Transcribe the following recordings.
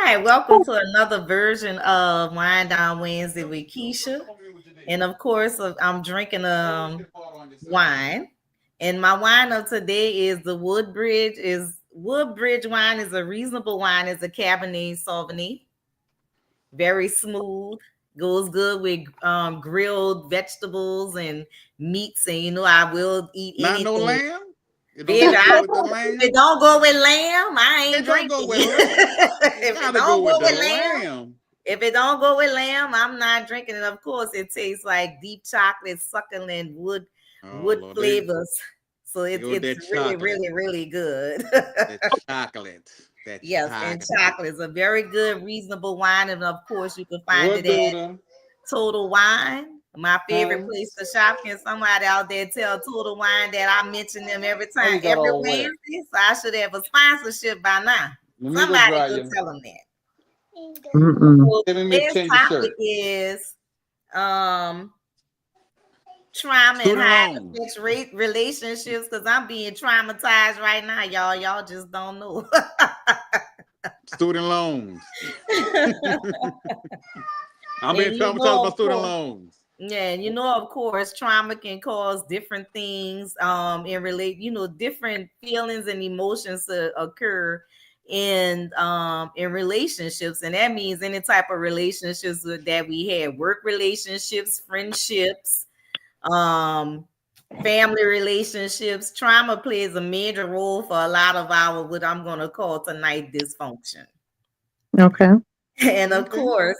right, welcome to another version of Winedown Wednesday with Kecia. And of course, I'm drinking wine. And my wine of today is the Woodbridge wine is a reasonable wine. It's a Cabernet Sauvignon, very smooth, goes good with grilled vegetables and meats. And I will eat Not no anything. lamb. It don't Baby, go good with the if it lamb. don't go with lamb, I ain't It don't go drinking with lamb. It if it gotta don't go with go the with lamb, lamb. I'm not drinking it. Of course, it tastes like deep chocolate, succulent Oh wood Lord, flavors. So you it's that really, chocolate, really, really good. that chocolate, that Yes, and chocolate. chocolate is a very good, reasonable wine. And of course, you can find What it at do Total Wine. My favorite place the to shop. Can somebody out there tell Total Wine that I mention them every Oh, time, you got every all wet. Wednesday? So I should have a sponsorship by now. Let me go Somebody dry go you. tell them that. Mm-mm. So Let me make today's change the topic shirt. is um trauma and student how it loans? affects relationships because I'm being traumatized right now, y'all. Y'all just don't know. Student loans. I'm being And traumatized by of student course, loans. yeah, and of course, trauma can cause different things in relate, different feelings and emotions to occur in relationships. And that means any type of relationships that we had, work relationships, friendships, um family relationships. Trauma plays a major role for a lot of our what I'm gonna call tonight dysfunction. Okay. And of Okay. course,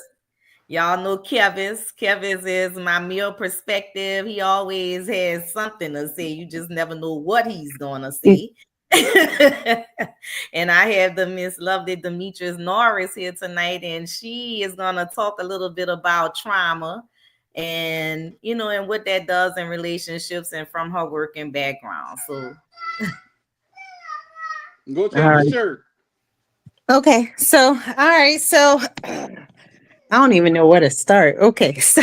y'all know Kevin's. Kevin's is my meal perspective. He always has something to say. You just never know what he's gonna Mm. say. And I have the Miss Lovely Demetrius Norris here tonight, and she is gonna talk a little bit about trauma and and what that does in relationships and from her working background. So Go All change the right. shirt. Okay. So, all right. So, I don't even know where to start. Okay. So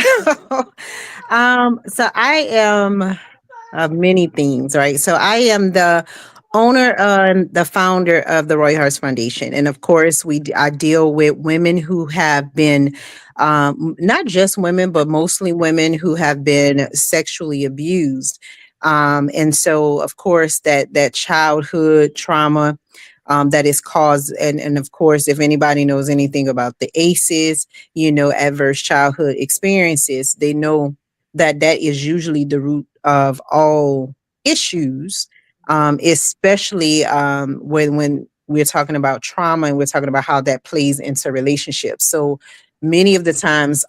I am many things, right? So I am the owner and the founder of the Roy Harris Foundation, and of course, I deal with women who have been, not just women, but mostly women who have been sexually abused. And so, of course, that childhood trauma. That is caused, and of course, if anybody knows anything about the ACEs, adverse childhood experiences, they know that is usually the root of all issues, especially when we're talking about trauma and we're talking about how that plays into relationships. So many of the times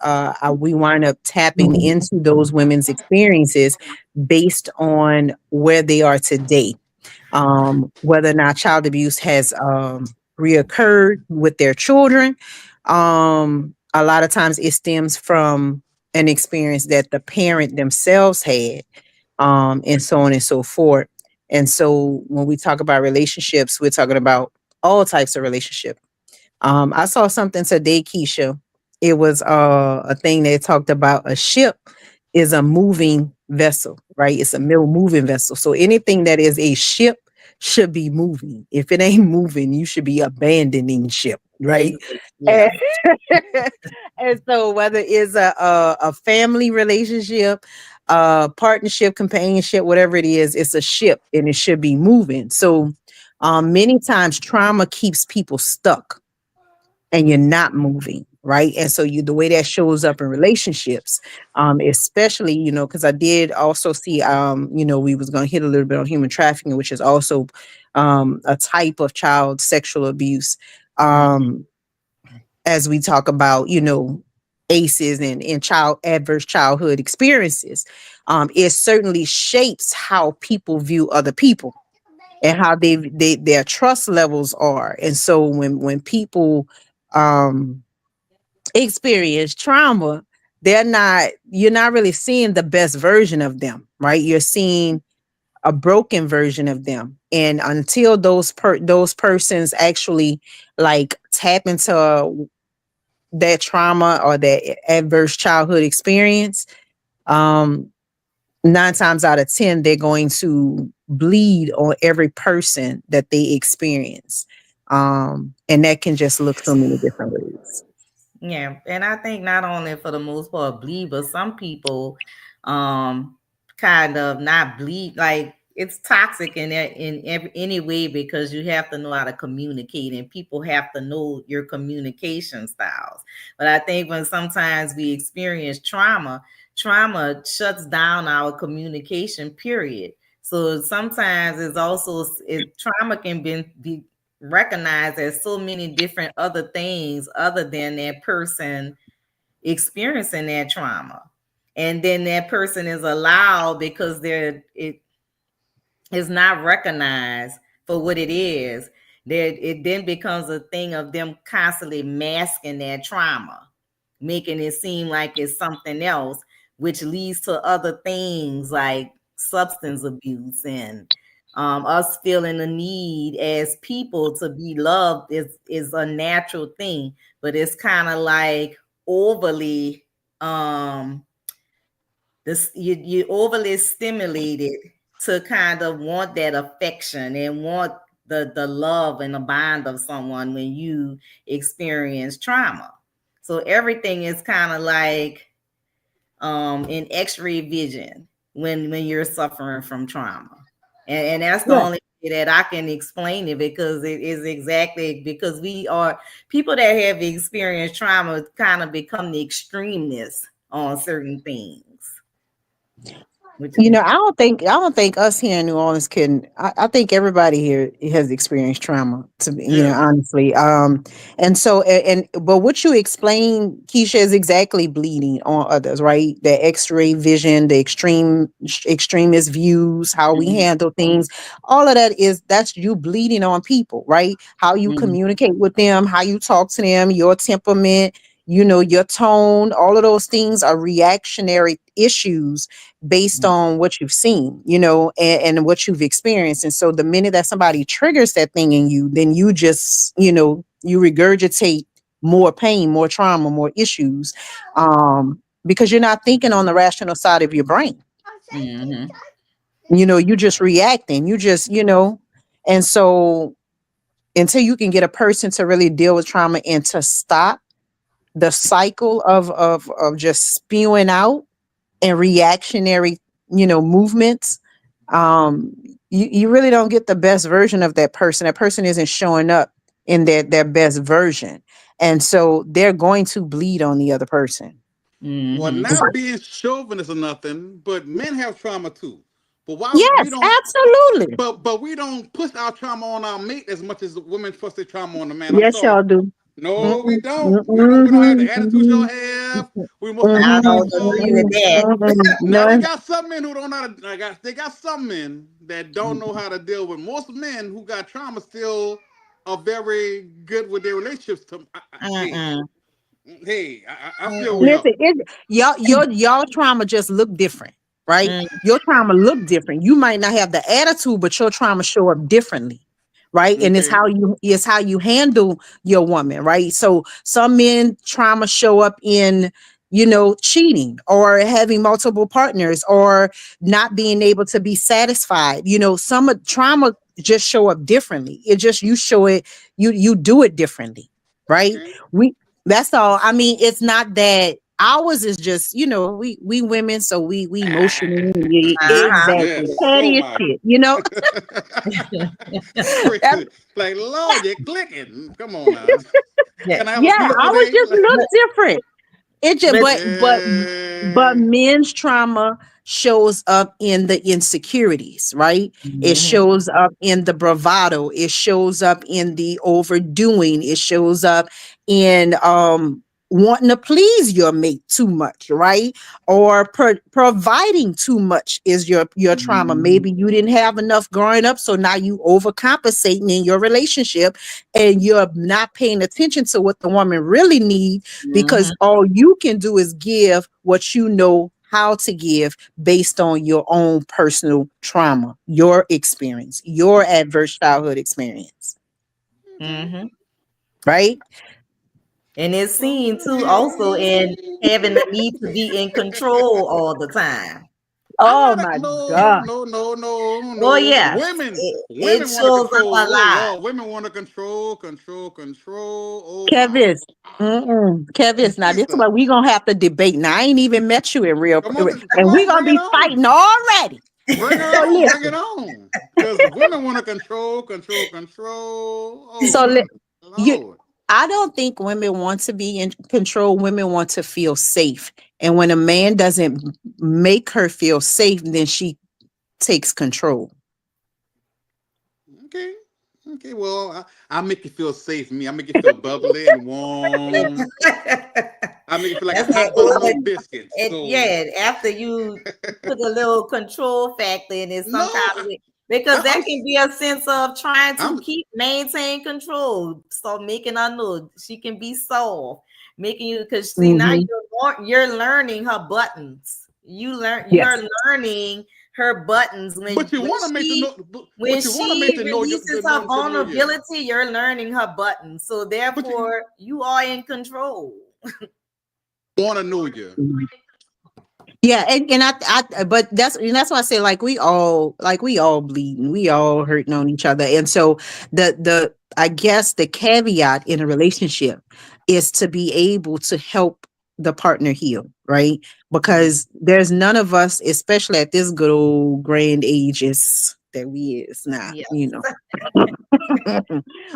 we wind up tapping into those women's experiences based on where they are today, whether or not child abuse has reoccurred with their children. A lot of times it stems from an experience that the parent themselves had, and so on and so forth. And so when we talk about relationships, we're talking about all types of relationship. I saw something today, Keisha. It was a thing that talked about a ship is a moving vessel, right? It's a moving vessel. So anything that is a ship should be moving. If it ain't moving, you should be abandoning ship, right? And, yeah. and so whether it's a family relationship, partnership, companionship, whatever it is, it's a ship and it should be moving. So many times trauma keeps people stuck and you're not moving, right? And so the way that shows up in relationships, especially, because I did also see, we was going to hit a little bit on human trafficking, which is also a type of child sexual abuse. um as we talk about, ACEs and child adverse childhood experiences, it certainly shapes how people view other people and how their trust levels are. And so when people um experience trauma, you're not really seeing the best version of them, right? You're seeing a broken version of them. And until those persons actually like tap into that trauma or that adverse childhood experience, um 9 times out of 10 they're going to bleed on every person that they experience. And that can just look so many different ways. Yeah, and I think not only for the most part bleed, but some people um kind of not bleed, like it's toxic in any way, because you have to know how to communicate and people have to know your communication styles. But I think when sometimes we experience trauma, trauma shuts down our communication period. So sometimes it's also trauma can be recognized as so many different other things other than that person experiencing that trauma. And then that person is allowed, because it is not recognized for what it is, that it then becomes a thing of them constantly masking that trauma, making it seem like it's something else, which leads to other things like substance abuse and us feeling the need as people to be loved is a natural thing, but it's kind of like overly this you overly stimulated to kind of want that affection and want the love and the bond of someone when you experience trauma. So everything is kind of like in x-ray vision when you're suffering from trauma. And that's the Yeah. only way that I can explain it, because it is exactly because we are people that have experienced trauma kind of become the extremists on certain things. Which You know, I don't think us here in New Orleans can. I think everybody here has experienced trauma. To be, Yeah. honestly, and so but what you explain, Keisha, is exactly bleeding on others, right? The X-ray vision, the extremist views, how we Mhm, handle things, all of that's you bleeding on people, right? How you mhm, communicate with them, how you talk to them, your temperament. Your tone, all of those things are reactionary issues based on what you've seen, and what you've experienced. And so the minute that somebody triggers that thing in you, then you just, you regurgitate more pain, more trauma, more issues, because you're not thinking on the rational side of your brain. mhm, You just reacting, and so until you can get a person to really deal with trauma and to stop the cycle of just spewing out and reactionary, movements, um, you really don't get the best version of that person. That person isn't showing up in their best version. And so they're going to bleed on the other person. Well, mhm, not being chauvinist or nothing, but men have trauma too. But why we Yes, don't? absolutely. But we don't push our trauma on our mate as much as the women push their trauma on the man. I'm Yes, sorry. y'all do. No, we Mm-mm, don't. We don't have mm-mm, the attitude y'all mhm, have. We most I mhm, don't agree respectful. with mhm, that. mhm. Now they No, got some men who don't know how to. They got some men that don't know how to deal with. Most men who got trauma still are very good with their relationships. Hey, Mm-mm, I feel we mm-mm, listen, are. y'all trauma just look different, right? mm, Your trauma look different. You might not have the attitude, but your trauma show up differently, right? And Okay. it's how you handle your woman, right? So some men trauma show up in cheating or having multiple partners or not being able to be satisfied. Some of trauma just show up differently. It just you show it, you do it differently, right? Okay. We That's all. I mean, it's not that ours is just, we women, so we emotional. uh-huh. Exactly. Yes. Oh Petty as my. shit. That's, Crazy. Like Lord, you're clicking. Come on now. Yeah, Can I have a yeah, beautiful ours day? just look but different. It just, but but Yeah. men's trauma shows up in the insecurities, right? It mhm, shows up in the bravado. It shows up in the overdoing. It shows up in wanting to please your mate too much, right? Or providing too much is your trauma. mhm, Maybe you didn't have enough growing up, so now you overcompensating in your relationship, and you're not paying attention to what the woman really needs because mhm, all you can do is give what you know how to give based on your own personal trauma, your experience, your adverse childhood experience, Okay. mhm. right? And it's seen too also in Okay. having the need to be in control all the time. I'm Oh not my no, God. no, no, no, Oh no. yes, Women, it women want to shows up control. a Oh lot. Lord, women want to control, control, control. Oh my Kevis. God. Kevis. Now this is Jesus. what we gonna have to debate. Now I ain't even met you in real, Come and we on, gonna bring it be fighting on. already. Bring it So on, bring it listen. on. Because women want to control, control, control. Oh So my you, Lord. I don't think women want to be in control. Women want to feel safe, and when a man doesn't make her feel safe, then she takes control. Okay. Okay, well, I make you feel safe, me. I make you feel bubbly and warm. I make you feel like a That's that. hot buttermilk biscuit. So Yeah, after you put a little control factor in it, no, some kind of way, because that I'm can be a sense of trying to I'm maintain control. So making her know she can be soft, making you because see now Hmm. you're learning her buttons. You're Yes. learning her buttons but you want to make the she know when but you want to make she the know you releases the her know to know you. vulnerability, you're learning her buttons. So But you therefore, you are in control. want to know you. Yeah, and but that's why I say like we all bleeding, we all hurting on each other, and so the I guess the caveat in a relationship is to be able to help the partner heal, right? Mhm. Because there's none of us, especially at this good old grand ages that we is now, Yeah.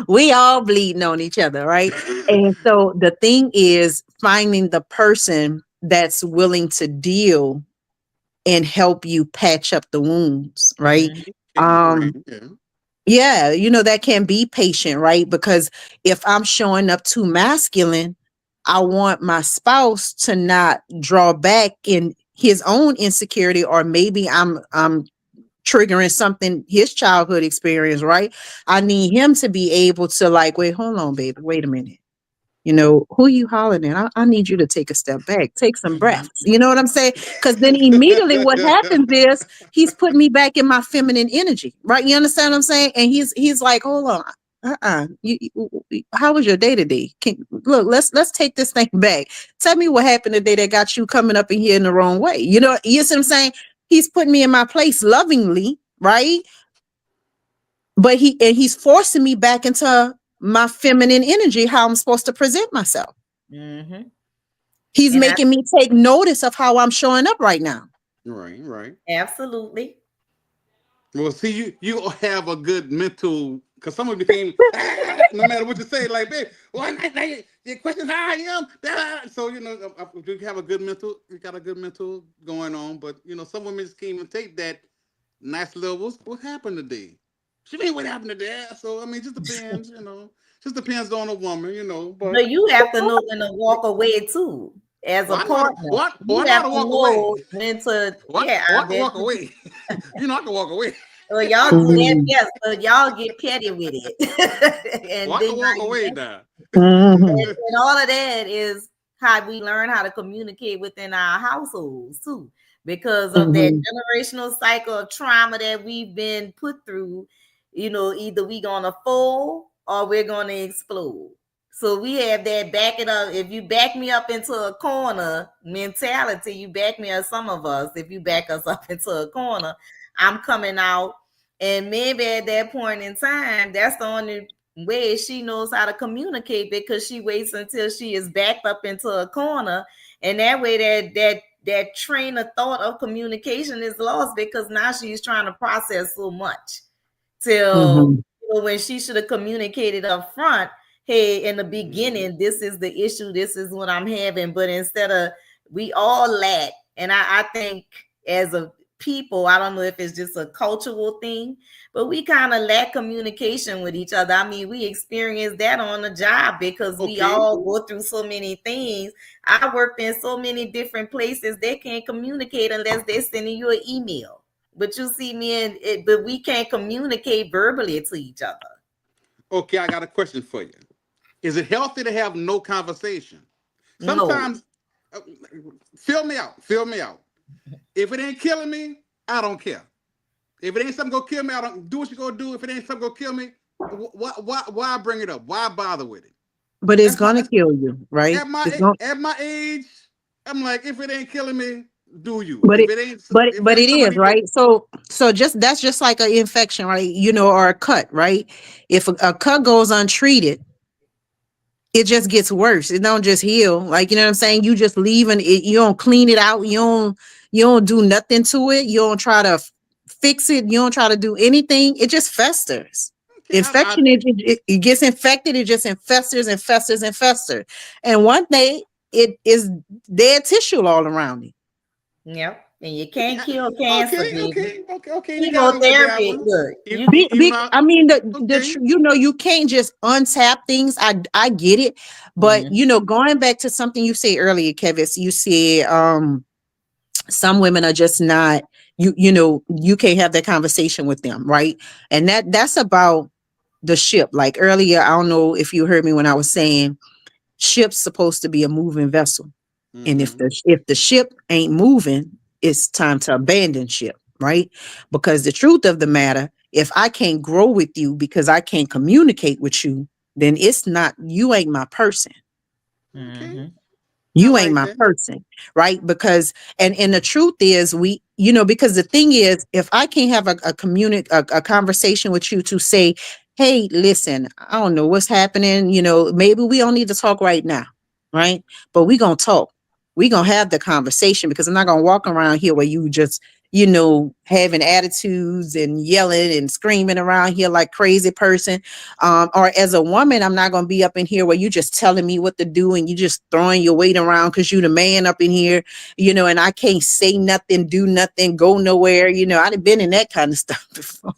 we all bleeding on each other, right? And so the thing is finding the person that's willing to deal and help you patch up the wounds, right? Okay, right. Um, Yeah. yeah, that can be patient, right? Because if I'm showing up too masculine, I want my spouse to not draw back in his own insecurity, or maybe I'm triggering something his childhood experience, right? I need him to be able to like, wait, hold on, baby, wait a minute. Who you hollering at? I need you to take a step back, take some Mhm. breaths. You know what I'm saying? Because then immediately what happens is he's putting me back in my feminine energy, right? You understand what I'm saying? And he's like, hold on. How was your day today? Look, let's take this thing back. Tell me what happened today that got you coming up in here in the wrong way. You see what I'm saying? He's putting me in my place lovingly, right? But he's forcing me back into my feminine energy, how I'm supposed to present myself. Mhm. He's And I making me take notice of how I'm showing up right now. Right, right. absolutely. Well, see, you have a good mental because some of you became no matter what you say, like, babe, well, your questions how I am. So you have a good mental, you got a good mental going on, but some women just can't even take that nice little. What happened today? She mean what happened today? So I mean, it just depends, just depends on a woman, But But you have to know when to walk away too. As a well, I know how to partner, what you I know how have to to walk away. know when to. What Yeah, I I can bet. walk away. I can walk away. Well, y'all do that, Mhm. yes, but y'all get petty with it, Well, and I then can walk away now. Mhm. and all of that is how we learn how to communicate within our households too, because of that Mhm. generational cycle of trauma that we've been put through. Either we gonna fold or we're gonna explode. So we have that back it up. If you back me up into a corner mentality, you back me up. Some of us, if you back us up into a corner, I'm coming out. And maybe at that point in time, that's the only way she knows how to communicate, because she waits until she is backed up into a corner, and that way that train of thought of communication is lost, because now she's trying to process so much till Mhm. when she should have communicated up front. Hey, in the beginning, this is the issue, this is what I'm having. But instead of, we all lack, and I think as a people, I don't know if it's just a cultural thing, but we kind of lack communication with each other. I mean, we experience that on the job because we Okay. all go through so many things. I worked in so many different places. They can't communicate unless they're sending you an email. But you see me in it, but we can't communicate verbally to each other. Okay, I got a question for you. Is it healthy to have no conversation? No. Sometimes, uh, fill me out. Fill me out. If it ain't killing me, I don't care. If it ain't something gonna kill me, I don't do what you gonna do. If it ain't something gonna kill me, why bring it up? Why bother with it? But it's That's my gonna kill you, right? at my It's going at my age. I'm like, if it ain't killing me, do you? But If it, it ain't, if it but ain't it is somebody that, right. So just that's just like an infection, right? Or a cut, right? If a cut goes untreated, it just gets worse. It don't just heal. Like, you know what I'm saying? You just leaving it, you don't clean it out, you don't do nothing to it, you don't try to fix it, you don't try to do anything, it just festers. okay, Infection, it gets infected, it just infesters and festers and festers. And one day it is dead tissue all around it. Yep. And you okay, can't kill cancer, baby. okay. You got me with that Chemotherapy, one. look, Even, even Big, though, I mean, okay. you can't just untap things. I get it, but Mhm. going back to something you said earlier, Kevin, you said some women are just not, you can't have that conversation with them, right? And that's about the ship. Like earlier, I don't know if you heard me when I was saying ship's supposed to be a moving vessel. And Mm-hmm. if the ship ain't moving, it's time to abandon ship, right? Because the truth of the matter, if I can't grow with you because I can't communicate with you, then it's not, you ain't my person. Okay. Mhm. I You ain't like my that. person, right? Because and the truth is, because the thing is, if I can't have a conversation with you to say, hey, listen, I don't know what's happening, maybe we don't need to talk right now, right? But we gonna talk. We gonna have the conversation, because I'm not gonna walk around here where you just, having attitudes and yelling and screaming around here like crazy person. Or as a woman, I'm not going to be up in here where you just telling me what to do and you just throwing your weight around because you the man up in here, and I can't say nothing, do nothing, go nowhere. I've been in that kind of stuff before.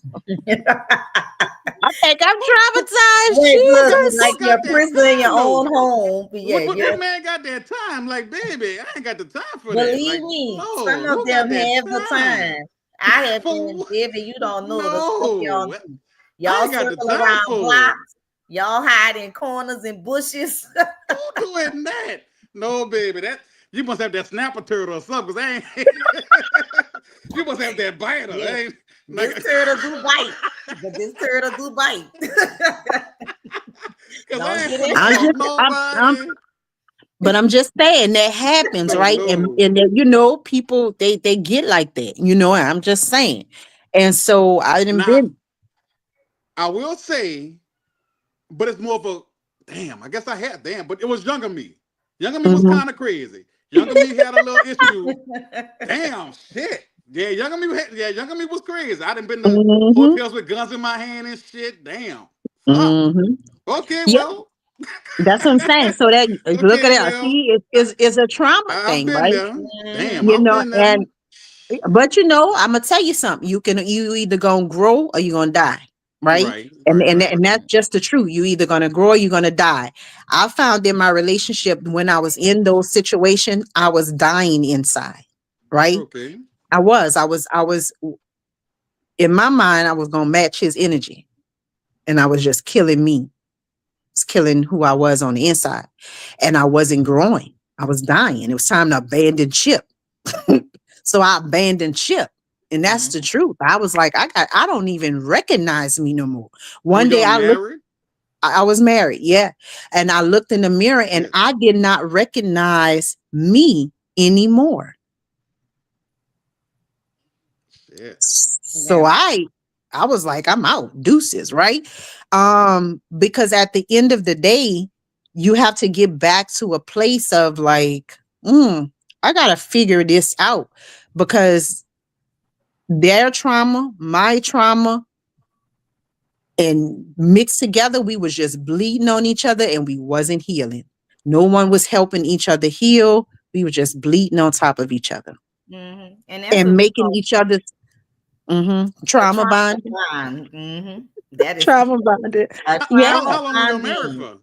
I think I'm Who, traumatized. Wait, look, you Jesus. like who you're got a that prisoner in your time own though? home. But yeah, What you're man got that time? Like, baby, I ain't got the time for that. believe Like, me, some Lord, of who got them that have the time? time. I have For been, what? baby, you don't know the stuff y'all No, do. I Y'all ain't got the circle time around for it. blocks, y'all hide in corners and bushes. Who doing that? No, baby, that you must have that snapper turtle or something. 'Cause I ain't. You must have that biter. Yes, I ain't this like. turtle do bite, but this turtle do bite. Cause I Don't ain't get finna I'm it. fuck just, I'm nobody. But I'm just saying that happens, No, right? And no. and then, people they get like that, and I'm just saying. And so I didn't Now been. I will say, but it's more of a damn. I guess I had damn, but it was younger me. Younger me was Mhm, kind of crazy. Younger me had a little issue. Damn shit. Yeah, younger me was crazy. I done been to mhm, hotels with guns in my hand and shit. Damn. Fuck. mhm. Okay, Yeah, well. that's what I'm saying. So that, look Okay, at that. well. See, it's a trauma I've thing, been right? there. Damn, Mhm. I've been there. And but I'm gonna tell you something. You either gonna grow or you're gonna die, right? Right, And right, and right, and right. that's just the truth. You either gonna grow or you're gonna die. I found in my relationship, when I was in those situations, I was dying inside, right? Okay. I was in my mind, I was gonna match his energy, and I was just killing me. It's killing who I was on the inside, and I wasn't growing. I was dying. It was time to abandon ship. So I abandoned ship. And that's the Mhm. truth. I was like, I don't even recognize me no more. Was One day y'all I looked, married? I was married, yeah. And I looked in the mirror and Shit. I did not recognize me anymore. Shit. So Yeah. I was like, I'm out, deuces, right? Because at the end of the day, you have to get back to a place of like, I gotta figure this out, because their trauma, my trauma, and mixed together, we was just bleeding on each other and we wasn't healing. No one was helping each other heal. We were just bleeding on top of each other And that's and what we making call each other a trauma trauma bond. bond. That is Trauma bonded. a How, Yeah. how, trauma how long was y'all married bonding. for?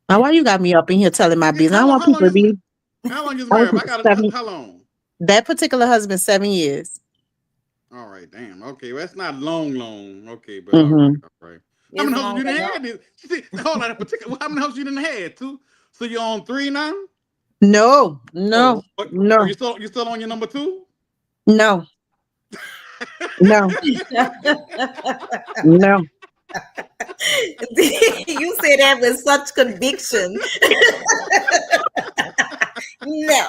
Now, why you got me up in here telling my Yeah, business? I don't want how long people to you be. how long you was I was married? I got seven. how long? That particular husband, 7 years. All right, damn. Okay, well, that's not long. Okay, but all right, Hmm. all right. How It's many houses long you didn't enough. have? See, hold on, that particular. How many houses you didn't have? Two. So you on three now? No, no, Oh, no, you still on your number two? no, no, no. You say that with such conviction. No.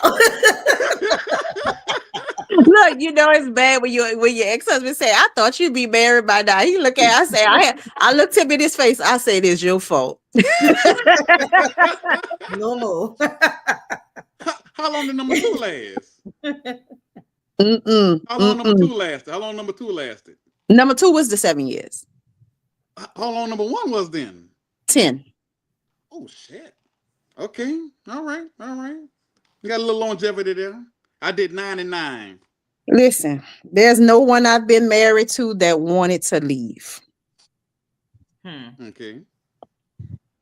it's bad when your ex-husband say, I thought you'd be married by now. He look at I say, I looked him in his face. I said, it's your fault. No more. How long did number two last? Mm-mm, How long number two mm-mm. lasted? How long number two lasted? Number 2 was the 7 years. How long number one was then? 10. Oh shit. Okay. All right. All right. You got a little longevity there. I did 9 and 9. Listen, there's no one I've been married to that wanted to leave. Okay.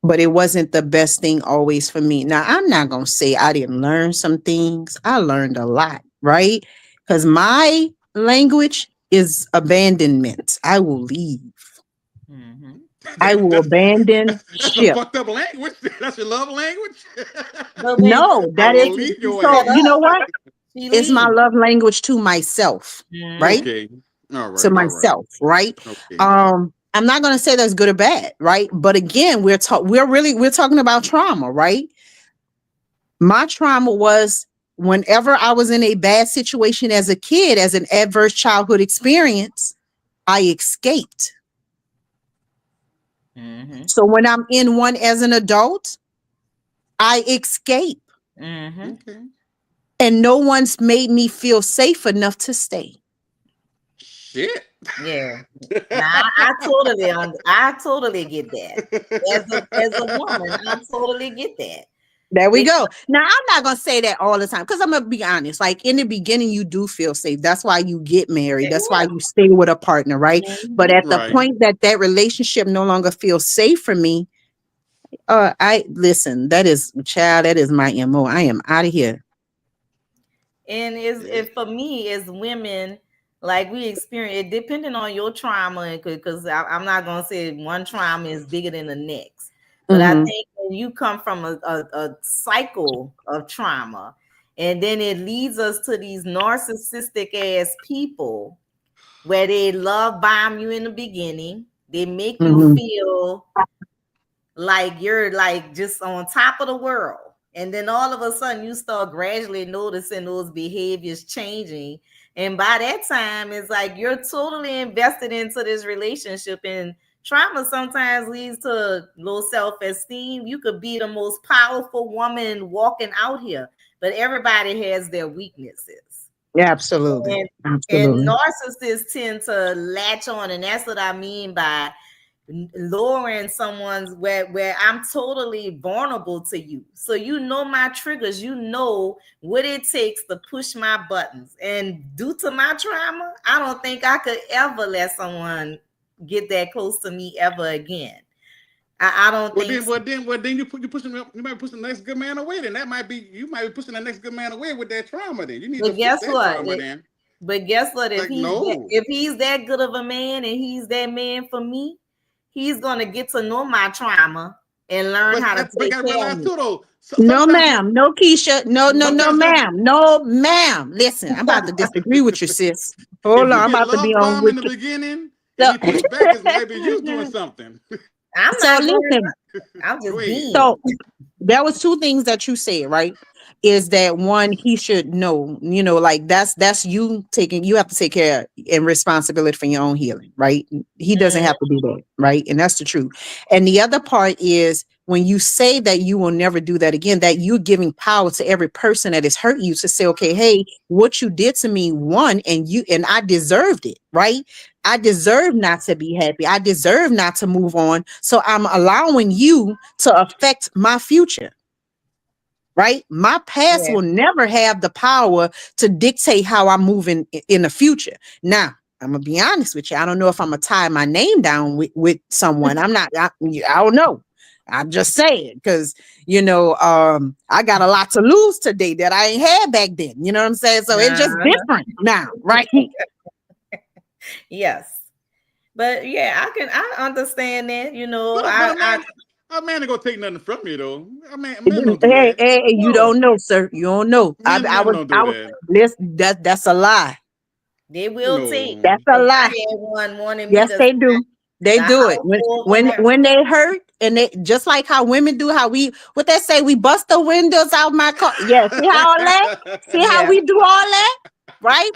But it wasn't the best thing always for me. Now, I'm not going to say I didn't learn some things. I learned a lot, right? Because my language is abandonment. I will leave. Mm-hmm. I will abandon That's a ship. fucked up language. That's your love language. But when No, I that is, will leave your so ass. you know what? she It's my leaves. love language to myself, right? Okay. All To right. All right. myself, right? Okay. I'm not going to say that's good or bad, right? But again, we're talking about trauma, right? My trauma was whenever I was in a bad situation as a kid, as an adverse childhood experience, I escaped. Mm-hmm. So when I'm in one as an adult, I escape. Mm-hmm. Okay. And no one's made me feel safe enough to stay. Shit. Yeah. Now I totally get that. As a woman, I totally get that. There we Because, go. Now, I'm not going to say that all the time because I'm going to be honest. Like in the beginning, you do feel safe. That's why you get married. That's why yeah. you stay with a partner, right? But Mm-hmm. at the Right. point that that relationship no longer feels safe for me, I listen, that is, child, that is my MO. I am out of here. And Yeah. for me as women, like we experience it depending on your trauma, because I'm not gonna say one trauma is bigger than the next, but I Mm-hmm. think when you come from a cycle of trauma, and then it leads us to these narcissistic ass people where they love bomb you in the beginning, they make you Mm-hmm. feel like you're like just on top of the world. And then all of a sudden you start gradually noticing those behaviors changing. And by that time, it's like you're totally invested into this relationship. And trauma sometimes leads to low self-esteem. You could be the most powerful woman walking out here, but everybody has their weaknesses. Yeah, absolutely. And Absolutely. narcissists tend to latch on, and that's what I mean by lowering someone's where I'm totally vulnerable to you. So you know my triggers, you know what it takes to push my buttons. And due to my trauma, I don't think I could ever let someone get that close to me ever again. I don't Well think then, so. you might be pushing the next good man away. Then that might be you might be pushing the next good man away with that trauma. Then you need to But fix guess that what? trauma. Then But guess what? like no. If he's that good of a man and he's that man for me, he's gonna get to know my trauma and learn how to But take gotta care of realize me. too though. No, Sometimes you ma'am. No, Keisha. No, no, no, sometimes that ma'am. No, ma'am. Listen, I'm about to disagree with you, sis. if Hold on. you I'm get about to be love on bomb in with the you. beginning and So, he push back, it might be you doing something. I'm so not doing listen. nothing. I'm Go just ahead. being. So there was two things that you said, right? Is that one, he should know, like that's you taking, you have to take care and responsibility for your own healing, right? He doesn't have to do that, right? And that's the truth. And the other part is when you say that you will never do that again, that you're giving power to every person that has hurt you to say, okay, hey, what you did to me, one, and I deserved it, right? I deserve not to be happy. I deserve not to move on. So I'm allowing you to affect my future, right? My past Yeah. will never have the power to dictate how I'm moving in the future. Now, I'm gonna be honest with you. I don't know if I'm gonna tie my name down with someone. I'm not. I don't know. I'm just saying because I got a lot to lose today that I ain't had back then. You know what I'm saying? So it's just Uh-huh. different now, right? Yes. But yeah, I understand that. But I a man ain't gonna take nothing from you though. I mean, men don't do Hey, that. hey, you know don't know, sir. You don't know. Men don't do I was. that. Listen, that's a lie. they will take No. That's a because I lie. had one wanting me Yes, to they do. They the do it when household for when her. when they hurt, and they just like how women do. How we what they say, we bust the windows out my car. Yeah, see how all that? See how Yeah. we do all that? right?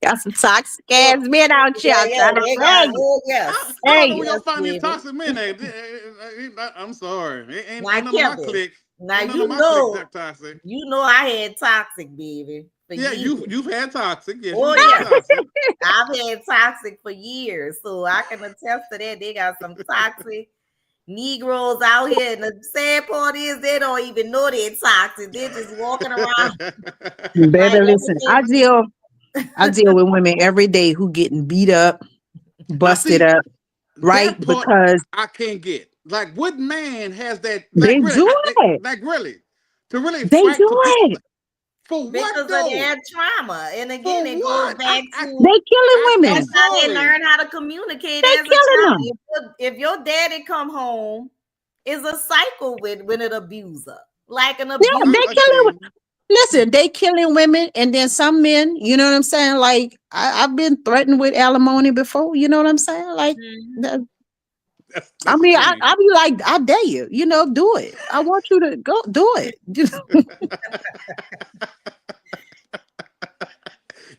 Got some toxic Oh, ass men out here. yeah, I'm yeah, trying to they tell got. you. Oh, I, yes, I don't know Hey, where y'all yes, find these baby. toxic men at. I'm sorry. Now, Ain't none of my Kevin. clique. Now Ain't none of my clique that toxic. I had toxic, baby, for Yeah, years. you've had toxic. Yes, Oh you've had yes, toxic. I've had toxic for years, so I can attest to that. They got some toxic Negroes out here, and the sad part is they don't even know they're toxic. They're just walking around you like better listen. everything. I deal with women every day who getting beat up, Now busted see, up, right? that part Because I can't get. Like, what man has that? they do it. Like really, to really They fight do for people it. for what Because of though? their trauma. And again, For it goes what? back to They killing I'm that's women. how they sorry. learn how to communicate They as a killing child. them. If your daddy come home, is a cycle with an abuser, like an Yeah, abuser. they killing. Okay. Listen, they killing women, and then some men. You know what I'm saying? Like I've been threatened with alimony before. You know what I'm saying? Like, Mhm. that- I That's mean, strange. I be like, I dare you. You know, do it. I want you to go do it.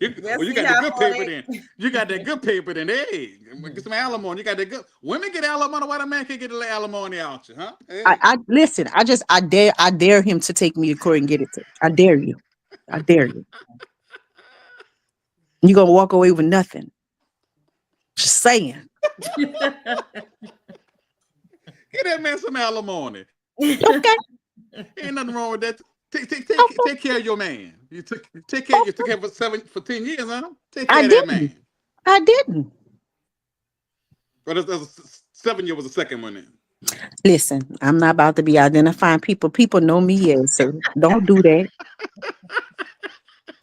Well, Let's you see got the how good far paper then. You got that good paper then. Hey, get they. some alimony. You got that good. Women get alimony. Why the man can't get the alimony out you, huh? Hey. I listen. I dare him to take me to court and get it. I dare you. I dare you. You gonna walk away with nothing. Just saying. Get that man some alimony. Okay. Ain't nothing wrong with that. Okay. Take care of your man. You took Okay. care for 10 years, huh? Take I care of that didn't. man. I didn't. But that's 7 year was the second one then. Listen, I'm not about to be identifying people. People know me, yes, sir. Don't do that.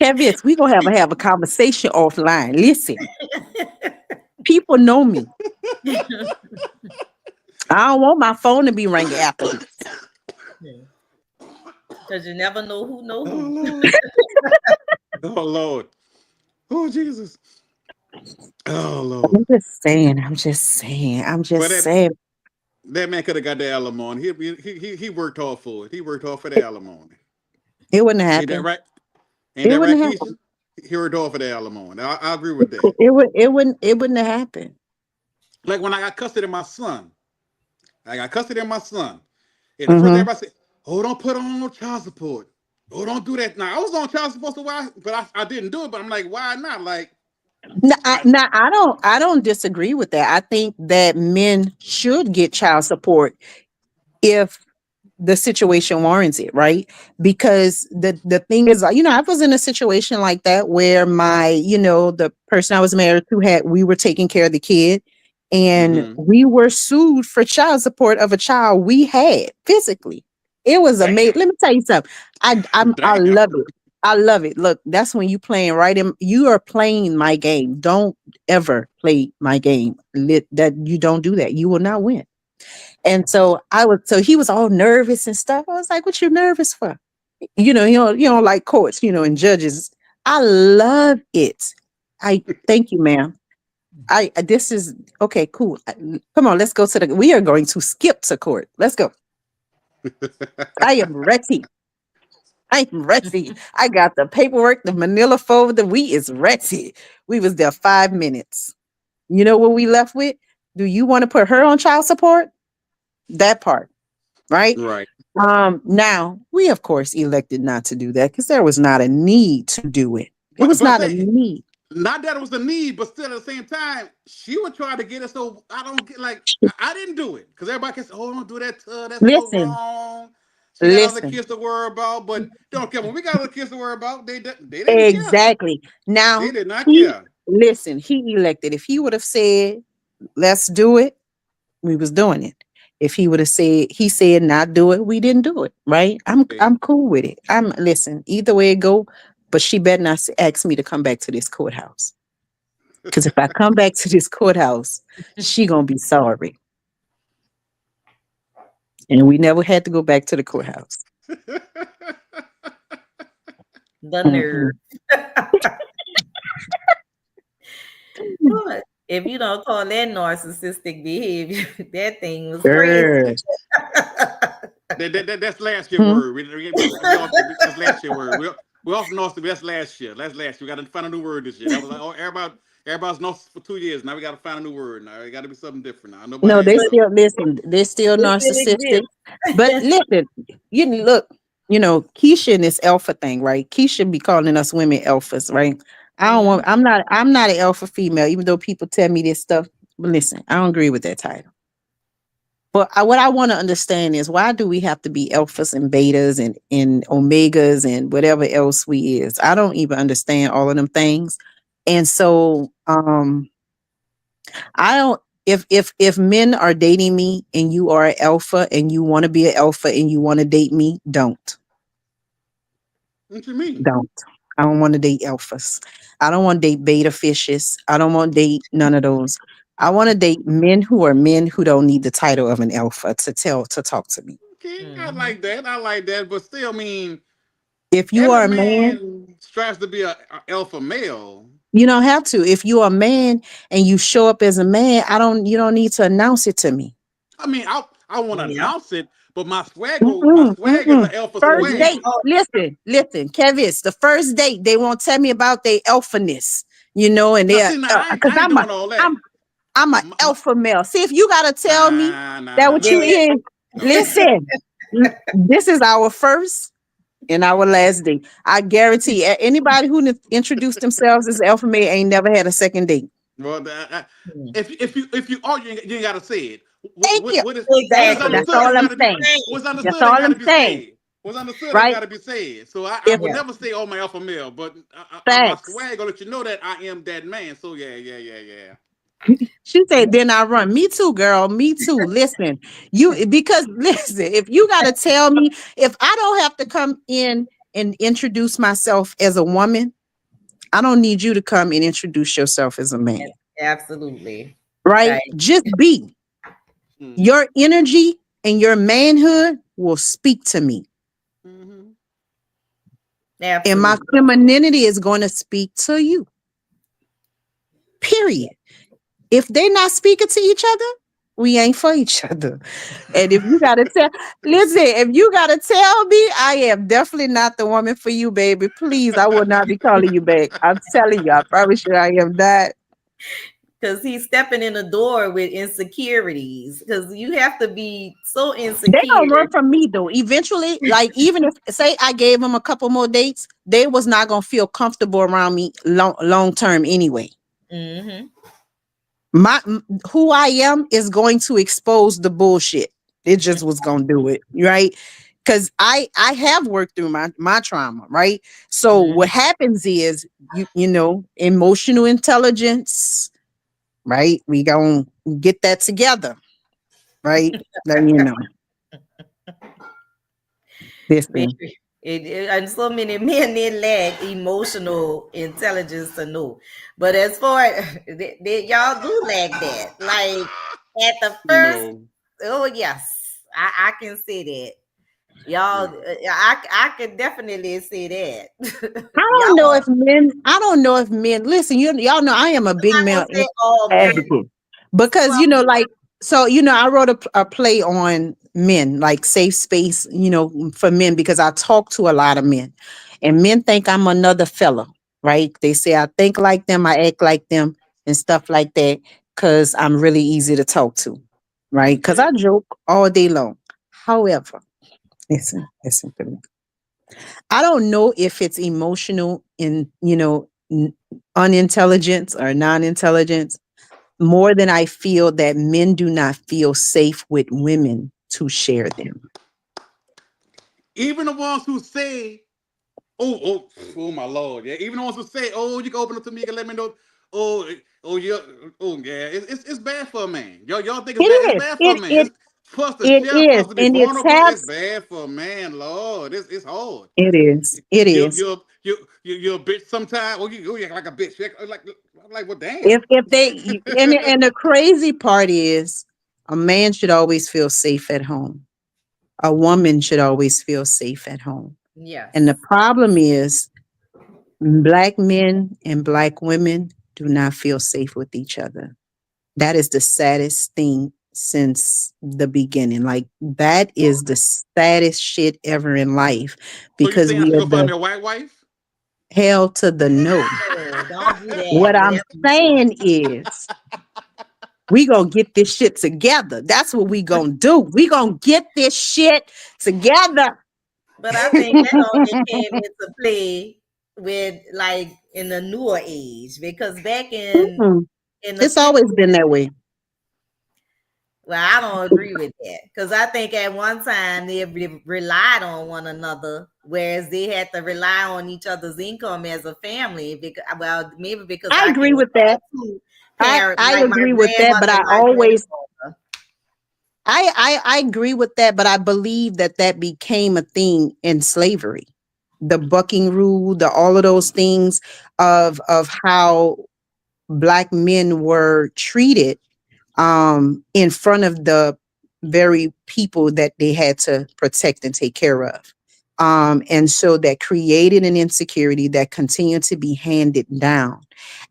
Kevin, we gonna have a conversation offline. Listen, people know me. I don't want my phone to be ringing after this. Because you never know who know Oh who. Lord. Oh Lord. Oh Jesus. Oh Lord. I'm just saying. I'm just saying. I'm But just saying. that man could have got the alimony. He worked hard for it. He worked hard for the alimony. It wouldn't Ain't that happen. right? Ain't It that right, wouldn't Keisha? happen. He worked hard for the alimony. I agree with that. It wouldn't have happened. Like when I got custody of my son, I got custody of my son. And at first Mm-hmm. everybody said, "Oh, don't put on no child support. Oh, don't do that." Now I was on child support, so why? But I didn't do it. But I'm like, why not? Like, I, Now, I don't disagree with that. I think that men should get child support if the situation warrants it, right? Because the thing is, I was in a situation like that where the person I was married to we were taking care of the kid, and mm-hmm. we were sued for child support of a child we had physically. It was amazing. Damn, Let me tell you something. I damn. love it. I love it. Look, that's when you are playing my game. Don't ever play my game. That you don't do that. You will not win. And so he was all nervous and stuff. I was like, what you nervous for? You don't like courts, and judges. I love it. Thank you, ma'am. This is okay, cool. Come on, let's go we are going to skip to court. Let's go. I am ready. I'm ready. I got the paperwork, the manila folder. We is ready. We was there 5 minutes. You know what we left with? Do you want to put her on child support? That part, right? Right. Now we of course elected not to do that because there was not a need to do it. It was But not a say, need. not that it was the need, but still at the same time, she would try to get us. So I don't get like I didn't do it because everybody can say, "Oh, don't do that to her. That's so Listen, wrong." She got other listen. kids to worry about, but don't care. When we got other kids to worry about, they didn't care. Exactly. They Now did not he care. listen, he elected. If he would have said, let's do it, we was doing it. If he said not do it, we didn't do it. Right? Okay. I'm cool with it. Listen, either way it go, but she better not ask me to come back to this courthouse. Because if I come back to this courthouse, she gonna be sorry. And we never had to go back to the courthouse. The nerve. Mm-mm. If you don't call that narcissistic behavior, that thing was crazy. Girl, That's last year Hmm? word. That's last year word. We off North. That's last year. That's last year. We got to find a new word this year. That was like, oh, everybody's North for 2 years. Now we got to find a new word. Now it got to be something different. Now nobody No, ain't they But still listen. They're still it still narcissistic. But exists. listen, look. Keisha and this alpha thing, right? Keisha be calling us women alphas, right? I don't want. Mhm. I'm not an alpha female, even though people tell me this stuff. But listen, I don't agree with that title. But what I want to understand is why do we have to be alphas and betas and omegas and whatever else we is? I don't even understand all of them things. And so I don't if men are dating me and you are an alpha and you want to be an alpha and you want to date me, don't. What you mean? Don't. I don't want to date alphas. I don't want to date beta fishes. I don't want to date none of those. I want to date men who don't need the title of an alpha to talk to me. Okay, I Mhm. like that. I like that. But still, I mean, If you every are a man, man strives to be a alpha male. you don't have to. If you're a man and you show up as a man, you don't need to announce it to me. I mean, I want to Yeah. announce it, but my Mm-mm, swag is an mm-mm. alpha So First you swag. date, listen, Kevis, the first date, they won't tell me about their alphaness, and Now, they're, see, now because I ain't doing all that. I'm a My, alpha male. See, if you gotta tell me that what yeah. you nah. in, No. listen, this is our first and our last date. I guarantee anybody who introduced themselves as alpha male ain't never had a second date. Well, Mhm. if you are, you ain't gotta say it. Thank you. What is Exactly. That's understood all ain't I'm gotta be saying. what's That's understood all ain't gotta I'm be saying. said. What's understood ain't Right? gotta be said. So I If would Yeah. never say, "Oh, my alpha male," but my facts. swag will let you know that I am that man. So yeah, yeah, yeah, yeah. She said, then I run. Me too, girl. Me too. Listen, because listen, if you got to tell me, if I don't have to come in and introduce myself as a woman, I don't need you to come and introduce yourself as a man, Absolutely. right? Right. Just be. Mm-hmm. Your energy and your manhood will speak to me. Mm-hmm. And my Absolutely. femininity is going to speak to you. Yeah. Period. If they not speaking to each other, we ain't for each other. And if you gotta tell, listen, if you gotta tell me, I am definitely not the woman for you, baby. Please, I will not be calling you back. I'm telling you, I promise you, I am not. Because he's stepping in the door with insecurities. Because you have to be so They insecure. gonna run from me though. Eventually, like even if say I gave them a couple more dates, they was not gonna feel comfortable around me long term anyway. Hmm. Who I am is going to expose the bullshit. It just was gonna do it, right? Because I have worked through my trauma, right? So what Hmm. happens is emotional intelligence, right? We gonna get that together, right? Let me know. Listen, And so many men they lack emotional intelligence to know. But as far y'all do lack that. Like at the first, No. oh yes, I can say that. Y'all, No. I can definitely say that. I Y'all, don't know if men listen, y'all know I am a big I'm not male gonna say all men. advocate because Some, I wrote a play on men, like safe space, for men, because I talk to a lot of men and men think I'm another fella, right? They say I think like them, I act like them and stuff like that because I'm really easy to talk to, right? Because Okay. I joke all day long. However, listen to me. I don't know if it's emotional in, unintelligence or non-intelligence more than I feel that men do not feel safe with women to share them. Even the ones who say, oh my lord, yeah. Even the ones who say, oh, you can open up to me, you can let me know. Oh, yeah, yeah. It's bad for a man. Y'all think It it's bad? It's is. bad for a man. It's for us to It share, for is. us to be And it vulnerable. It's taps. bad for a man. Lord, it's hard. It is. It You're is. you're you're you're a bitch sometimes. Oh, you act like a bitch. You act like well, damn. If they and the crazy part is a man should always feel safe at home. A woman should always feel safe at home. And the yes. problem is Black men and Black women do not feel safe with each other. That is the saddest thing, since the beginning. Like that is the saddest shit ever in life So you because saying I we should are go find the me a white wife? hell to the no. Oh, don't do that. What I'm saying is we gonna get this shit together. That's what we gonna do. We gonna get this shit together. But I think that only came into play with like in the newer age because back Mm-mm. in the It's always 50s. been that way. Well, I don't agree with that because I think at one time they relied on one another, whereas they had to rely on each other's income as a family. Because, well, maybe because I I can agree with remember that. two I parents, I like my agree with that, but grandmother I and my always grandfather. I agree with that, but I believe that that became a thing in slavery. The bucking rule, the all of those things of how black men were treated in front of the very people that they had to protect and take care of. And so that created an insecurity that continued to be handed down.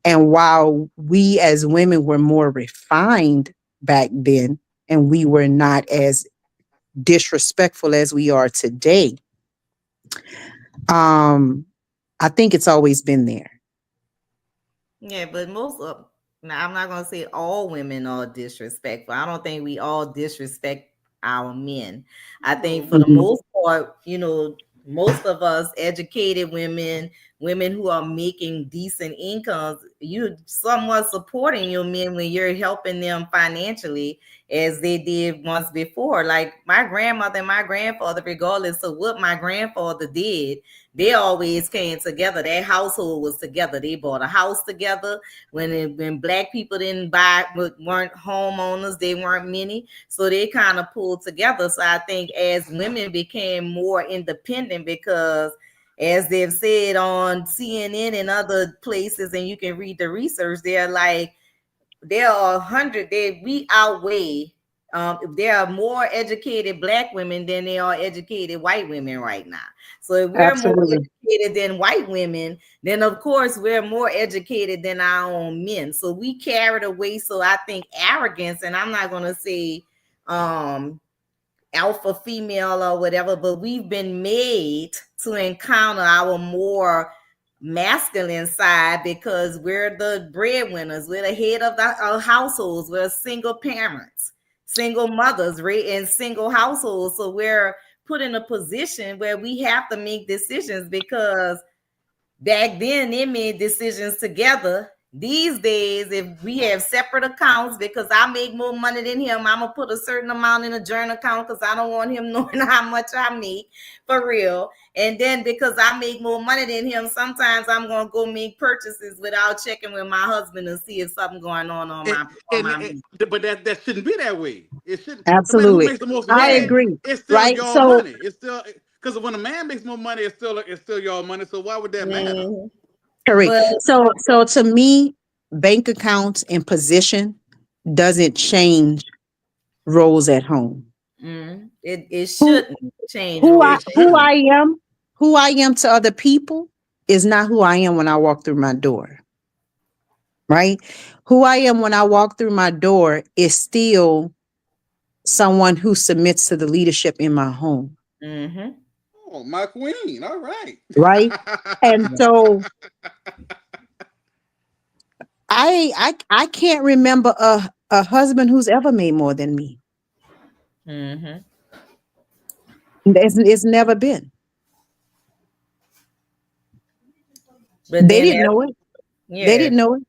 And while we as women were more refined back then, and we were not as disrespectful as we are today, um, I think it's always been there. Yeah, but most of now I'm not gonna say all women are disrespectful. I don't think we all disrespect our men. I think for the Mhm. most part, most of us educated women, women who are making decent incomes, you somewhat supporting your men when you're helping them financially as they did once before. Like my grandmother and my grandfather, regardless of what my grandfather did, they always came together. Their household was together. They bought a house together. When black people didn't buy, weren't homeowners, they weren't many, so they kind of pulled together. So I think as women became more independent, because as they've said on CNN and other places, and you can read the research, they're like there are 100. We outweigh. There are more educated black women than there are educated white women right now. So if we're more Absolutely. educated than white women, then of course we're more educated than our own men. So we carried away. So I think arrogance, and I'm not gonna say um alpha female or whatever, but we've been made to encounter our more masculine side because we're the breadwinners, we're the head of our households, we're single parents, single mothers, in single households. So we're put in a position where we have to make decisions because back then they made decisions together. These days, if we have separate accounts, because I make more money than him, I'm gonna put a certain amount in a joint account because I don't want him knowing how much I make for real. And then because I make more money than him, sometimes I'm gonna go make purchases without checking with my husband and see if something going on And, my on and, my and money. but that shouldn't be that way. It shouldn't. No matter who Absolutely. makes the most I Yeah. money, agree. it's still Right. your So money. It's still because when a man makes more money, it's still your money. So why would that matter? Mhm. correct. But So to me, bank accounts and position doesn't change roles at home. it Who shouldn't change who I rules. It shouldn't. who I am to other people is not who I am when I walk through my door. Right? Who I am when I walk through my door is still someone who submits to the leadership in my home. Mm-hmm. Oh, my queen. All right. Right? And so I can't remember a husband who's ever made more than me. Mm-hmm. It's never been. But They then didn't that, know it. They yeah. didn't know it.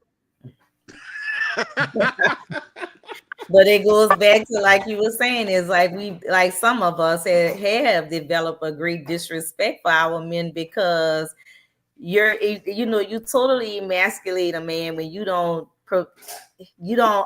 But it goes back to like you were saying, is like we like some of us have developed a great disrespect for our men because you totally emasculate a man when you don't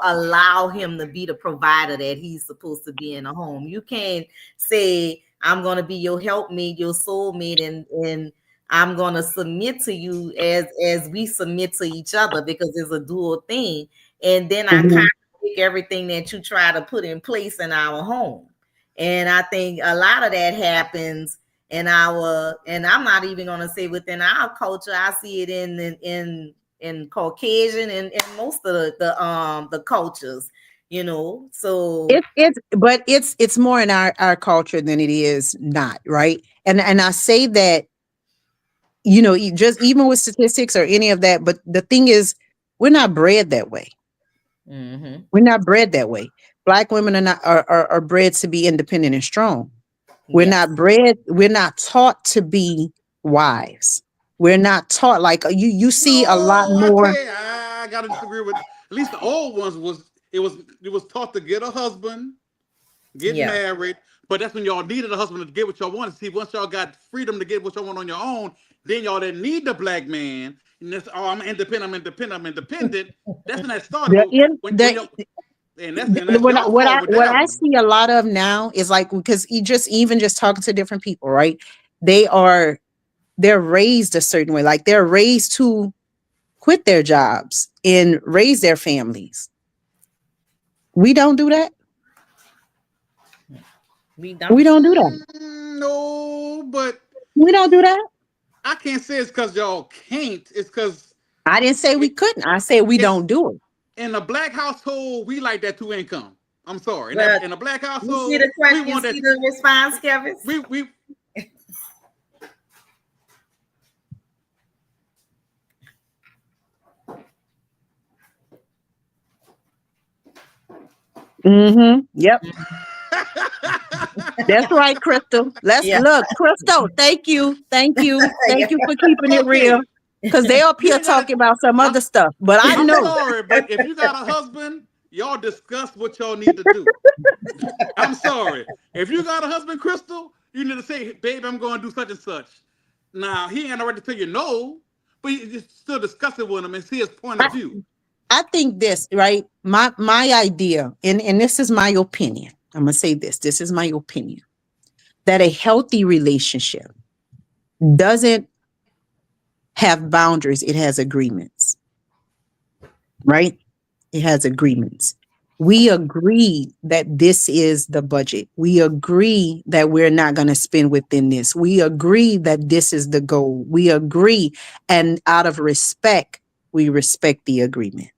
allow him to be the provider that he's supposed to be in a home. You can't say I'm going to be your helpmate, your soulmate, and I'm going to submit to you as we submit to each other because it's a dual thing. And then I Mhm. contradict everything that you try to put in place in our home. And I think a lot of that happens in our, and I'm not even going to say within our culture. I see it in Caucasian and most of the cultures. So It's more in our culture than it is not, right? And I say that, just even with statistics or any of that, but the thing is, we're not bred that way. mhm, We're not bred that way. Black women are bred to be independent and strong. yes, We're not taught to be wives. We're not taught, like, you see a lot No, I more. tell you, I gotta disagree with at least the old ones it was taught to get a husband, get yeah, married, but that's when y'all needed a husband to get what y'all wanted. See, once y'all got freedom to get what y'all want on your own, then y'all didn't need the black man. And that's, oh, I'm independent. That's when that started. The But in when the y'all and that's y'all fault with what that I one. see a lot of now is, like, because you just even just talking to different people, right? They are they're raised a certain way. Like, they're raised to quit their jobs and raise their families. We don't do that. we We don't. don't do that. No, but We don't do that. I can't say it's because y'all can't. It's because I didn't say we it, couldn't. I said we it's don't do it. in a black household. We like that two income. I'm sorry. Well, In a black you see household, the we question, you want see that. the response, Kevin. We Yep. That's right, Crystal. Let's Yeah, look, Crystal. Thank you. Thank you. yeah. Thank you for keeping it real. okay. Because they up You here ain't got talking to. about some I'm other stuff. But I I'm know. sorry, but if you got a husband, y'all discuss what y'all need to do. I'm sorry. If you got a husband, Crystal, you need to say, babe, I'm going to do such and such. Now, he ain't got no right to tell you no, but you just still discuss it with him and see his point of I, view. I think this, right? My idea, and this is my opinion. I'm gonna say this. This is my opinion. That a healthy relationship doesn't have boundaries, it has agreements, right? It has agreements. We agree that this is the budget. We agree that we're not going to spend within this. We agree that this is the goal. We agree. And out of respect, we respect the agreement,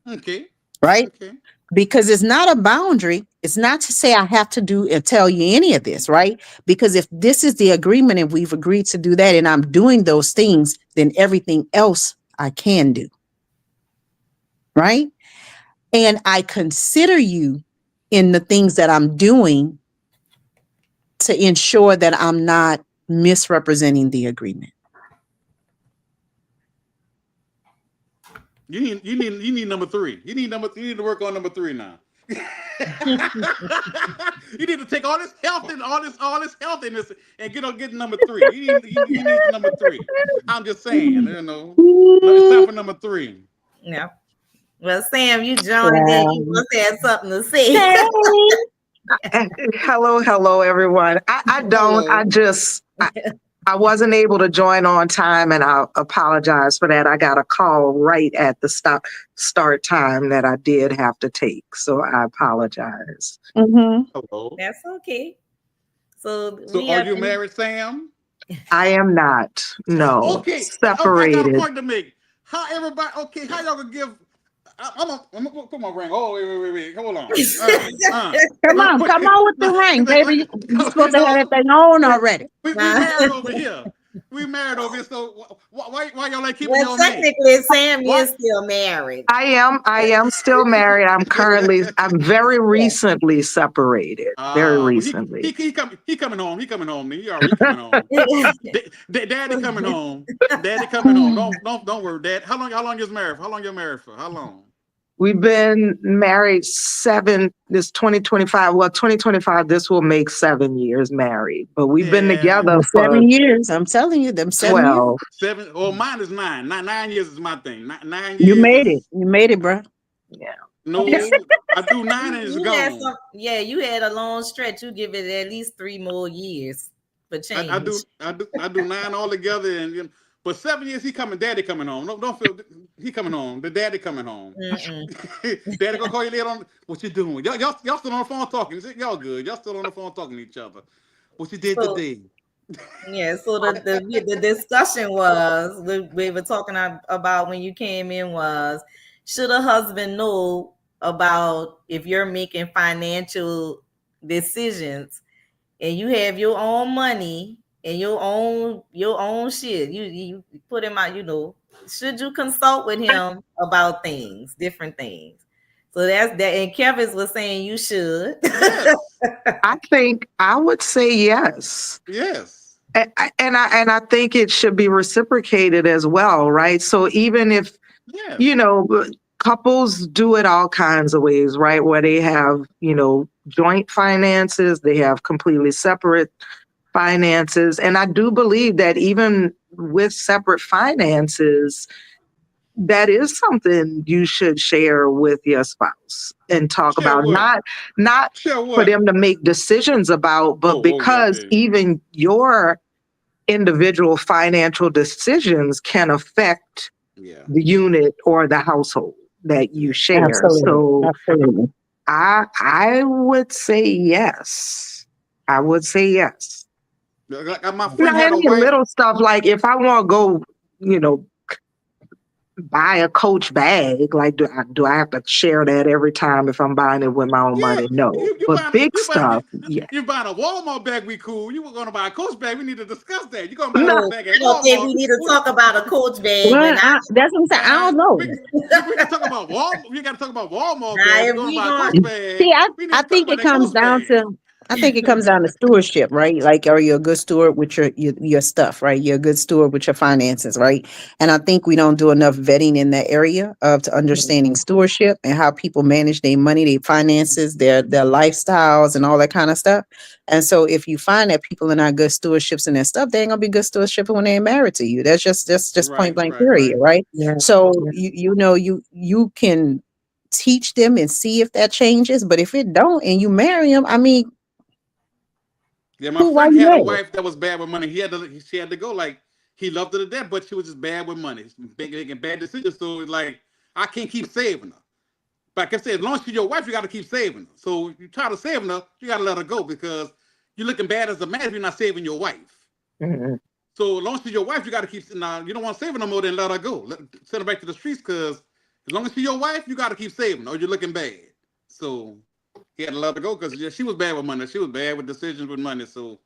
Okay. right? Okay. Because it's not a boundary. It's not to say I have to do and tell you any of this, right? Because if this is the agreement and we've agreed to do that and I'm doing those things, then everything else I can do, right? And I consider you in the things that I'm doing to ensure that I'm not misrepresenting the agreement. You need number three. You need to work on number three now. You need to take all this health and all this healthiness and get number three. You need number three. I'm just saying, no, it's time for number three. Yeah. Well, Sam, you joined in. You Wow. must have something to say. Hey. Hello, everyone. I don't. Hello. I wasn't able to join on time, and I apologize for that. I got a call right at the start time that I did have to take, so I apologize. Mm-hmm. Hello. That's okay. So So we are have you married, Sam? I am not. No, Okay, I got a separated. point to make. How everybody? Okay, how y'all gonna give? I'm gonna put my ring. Oh, wait. Hold on. Come on with the ring, baby. You're supposed to have that thing on already. We married over here. We married over here. So why y'all like keeping well, your name? technically, Sam Why? is still married. I am still married. I'm very Yeah. recently separated. Very But recently. he coming home. He coming home. He already coming home. Daddy coming home. Daddy coming home. Don't worry, Dad. How long you married? How long you married for? How long? We've been married this 2025. Well, 2025, this will make 7 years married, but we've been Yeah. together The for 7 years. I'm telling you, them 7 years. 12. 7. Oh, mine is 9. 9 years is my thing. 9 years You made it. is You made it, bro. Yeah. no. I do 9 and it's You had gone. some, yeah, you had a long stretch. You give it at least 3 more years for I change. do I do 9 all together but 7 years he coming. Daddy coming home. Don't feel he coming home. The daddy coming home. Mm-mm. Daddy gonna call you later on. What you doing? Y'all still on the phone talking? Y'all good? Y'all still on the phone talking to each other? What you did So today? yeah, so the discussion was we were talking about when you came in was should a husband know about if you're making financial decisions and you have your own money and your own shit. You put him out, should you consult with him about things, different things? So that's that. And Kevin's was saying you should. Yes. I think I would say yes. Yes. And I think it should be reciprocated as well, right? So even if, Yes. you know, couples do it all kinds of ways, right? Where they have, joint finances, they have completely separate finances. And I do believe that even with separate finances, that is something you should share with your spouse and talk Share about. what? Not Share for what? them to make decisions about, but Oh, yeah, because okay. even your individual financial decisions can affect Yeah. the unit or the household that you Yeah. share. Absolutely. So Absolutely. I would say yes. I would say yes. Like my friend Now, had a any wife. little stuff like if I want to go, buy a Coach bag, like do I have to share that every time if I'm buying it with my own Yeah, money? No. you But buying big you buying stuff, yeah. you buying a Walmart bag, we cool. You were gonna buy a Coach bag, we need to discuss that. You're gonna buy No, this Oh, bag at I don't think Walmart. we need to talk about a Coach bag, but Well, that's what I'm saying. I don't know. We can talk about Walmart. We got to talk about Walmart now bag. We're if gonna we buy a going Coach bag. See, I, We need I to talk think about it that comes Coach down bag. to stewardship, right? Like, are you a good steward with your stuff, right? You're a good steward with your finances, right? And I think we don't do enough vetting in that area of to understanding stewardship and how people manage their money, their finances, their lifestyles, and all that kind of stuff. And so, if you find that people are not good stewardships in their stuff, they ain't gonna be good stewardship when they're married to you. That's just point Right, blank right, period, right. right? yeah, So yeah. you can teach them and see if that changes. But if it don't, and you marry them, I mean, Yeah, my who? Why friend you had a married? wife that was bad with money. She had to go. Like he loved her to death, but she was just bad with money, making bad decisions. So it's like I can't keep saving her. But like I said, as long as she's your wife, you got to keep saving her. So you try to saving her, you got to let her go because you're looking bad as a man if you're not saving your wife. Mhm. So as long as she's your wife, you got to keep. Now you don't want to save her no more, then let her go. Send her back to the streets because as long as she's your wife, you got to keep saving her or you're looking bad. So he had to let her go because she was bad with money. She was bad with decisions with money. So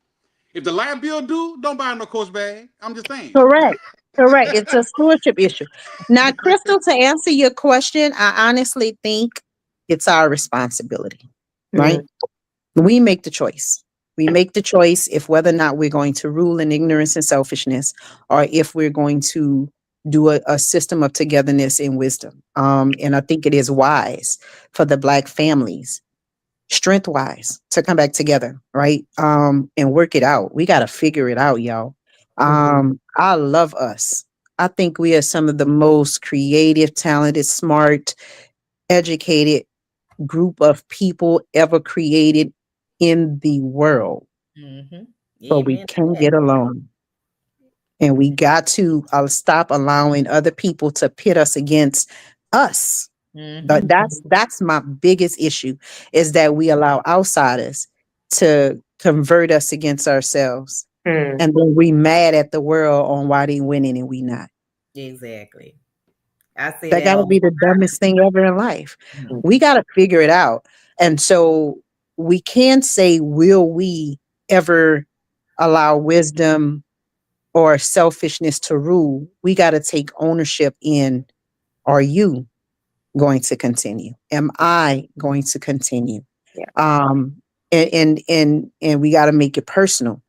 if the light bill due, don't buy no Coach bag. I'm just saying. Correct. Correct. It's a stewardship issue. Now, Crystal, to answer your question, I honestly think it's our responsibility, right? Mhm. We make the choice. We make the choice if whether or not we're going to rule in ignorance and selfishness, or if we're going to do a system of togetherness and wisdom. And I think it is wise for the Black families, strength wise, to come back together, right? And work it out. We got to figure it out, y'all. Mhm. I love us. I think we are some of the most creative, talented, smart, educated group of people ever created in the world, Mm-hmm. but we Amen to can't that. get along. And we got to stop allowing other people to pit us against us. Mm-hmm. But that's my biggest issue, is that we allow outsiders to convert us against ourselves. Mhm. And then we mad at the world on why they winning and we not. Exactly. I say That that gotta all be the dumbest thing ever in life. Mhm. We gotta figure it out. And so we can say, will we ever allow wisdom or selfishness to rule? We gotta take ownership in, are you going to continue? Am I going to continue? Yeah. Um, and we got to make it personal.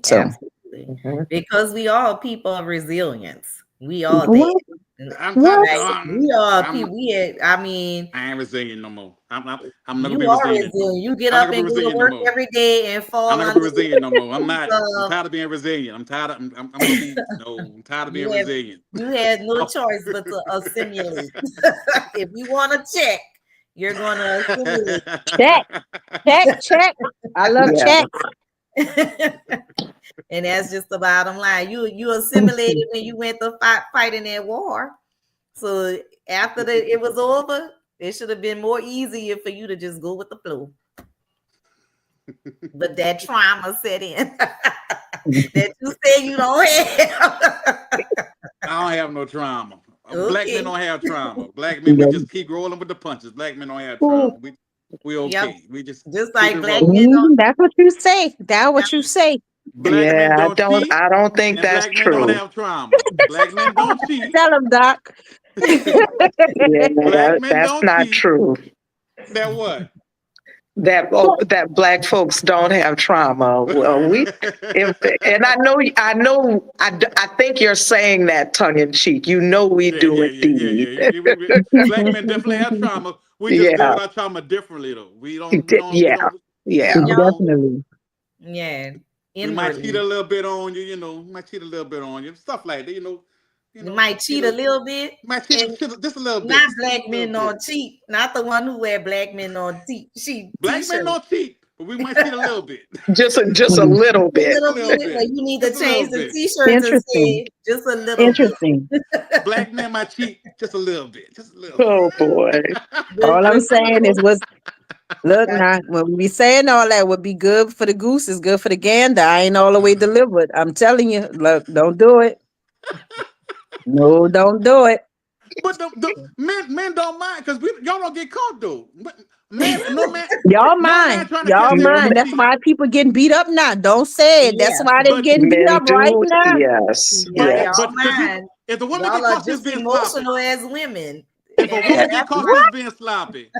So absolutely. Mhm. Because we all people of resilience. We all that. what? I'm tired. What? Right? We are I'm people. I mean, I ain't resilient no more. I'm not gonna be you are resilient no more. resilient. You get I'm not up gonna be and go to resilient no work more. every day and I'm fall not gonna be under resilient no more. I'm the not. I'm tired of being resilient. I'm tired of. I'm gonna be. No. I'm tired of being you have resilient. you had no choice but to assimilate. If you want to check, you're gonna assimilate. Check, check. I love Yeah. checks. And that's just the bottom line. You assimilated when you went to fight in that war. So after it was over, it should have been more easier for you to just go with the flow. But that trauma set in that you say you don't have. I don't have no trauma. Black men Okay. don't have trauma. Black men, we Yeah. just keep rolling with the punches. Black men don't have Ooh. trauma. We Yep. okay. We just Just keep like it black rolling. men don't. That's what you say. That's what you say. Black men Yeah, don't cheat, I don't think and that's black men don't true. have trauma. Black men don't cheat. Tell them, Doc. Yeah, Black men that's don't not cheat. true. That what? That black folks don't have trauma. Well, and I think you're saying that tongue in cheek. You know we Yeah, do yeah, yeah, yeah, indeed. yeah. Black men definitely have trauma. We just deal Yeah, with our trauma differently though. We yeah, don't, yeah. you Yep. know, Definitely. Yeah. we might cheat a Inwardly. little bit on you, might cheat a little bit on you, stuff like that, You might cheat a little bit. might cheat And just a little bit, not just a black little men bit. don't cheat. Not the one who wear black men don't cheat Black men t-shirt. don't cheat, but we might cheat a little bit. Just a little A bit. Just a little little bit. Well, bit. you need to Just a little change the bit. t-shirts and Interesting. say just a little bit. Interesting. Black men might cheat just a little bit. Just a little Oh boy. All I'm Just a saying is little. what's look That's now, when we saying all that would be good for the goose is good for the gander. I ain't all the way delivered. I'm telling you, look, don't do it. No, don't do it. But the men don't mind because y'all don't get caught though. Man, Y'all no man mind. trying to Y'all catch a woman mind. That's cheating. why people getting beat up now. Don't say it. That's yeah. why they But getting beat Men up right do, now. yes, Yeah, but yes. y'all but because mind. if the woman get Y'all are caught just just being sloppy, emotional as women. if a And woman get that's caught what just being sloppy,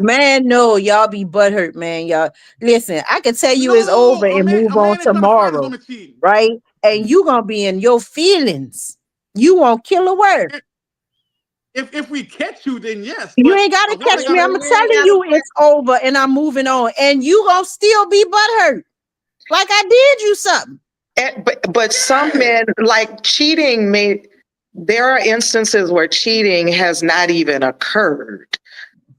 Man, no, y'all be butthurt, man. Y'all listen, I can tell you it's no, over and move a on man ain't trying to find his tomorrow, woman cheating. right? And you gonna be in your feelings. You won't kill a word. If we catch you, then yes. You But ain't gotta a woman catch yeah, me. gotta but I'm we ain't telling got a you it's over and I'm moving on. And you gonna still be butthurt. Like I did you something. But some yeah. men like cheating may there are instances where cheating has not even occurred,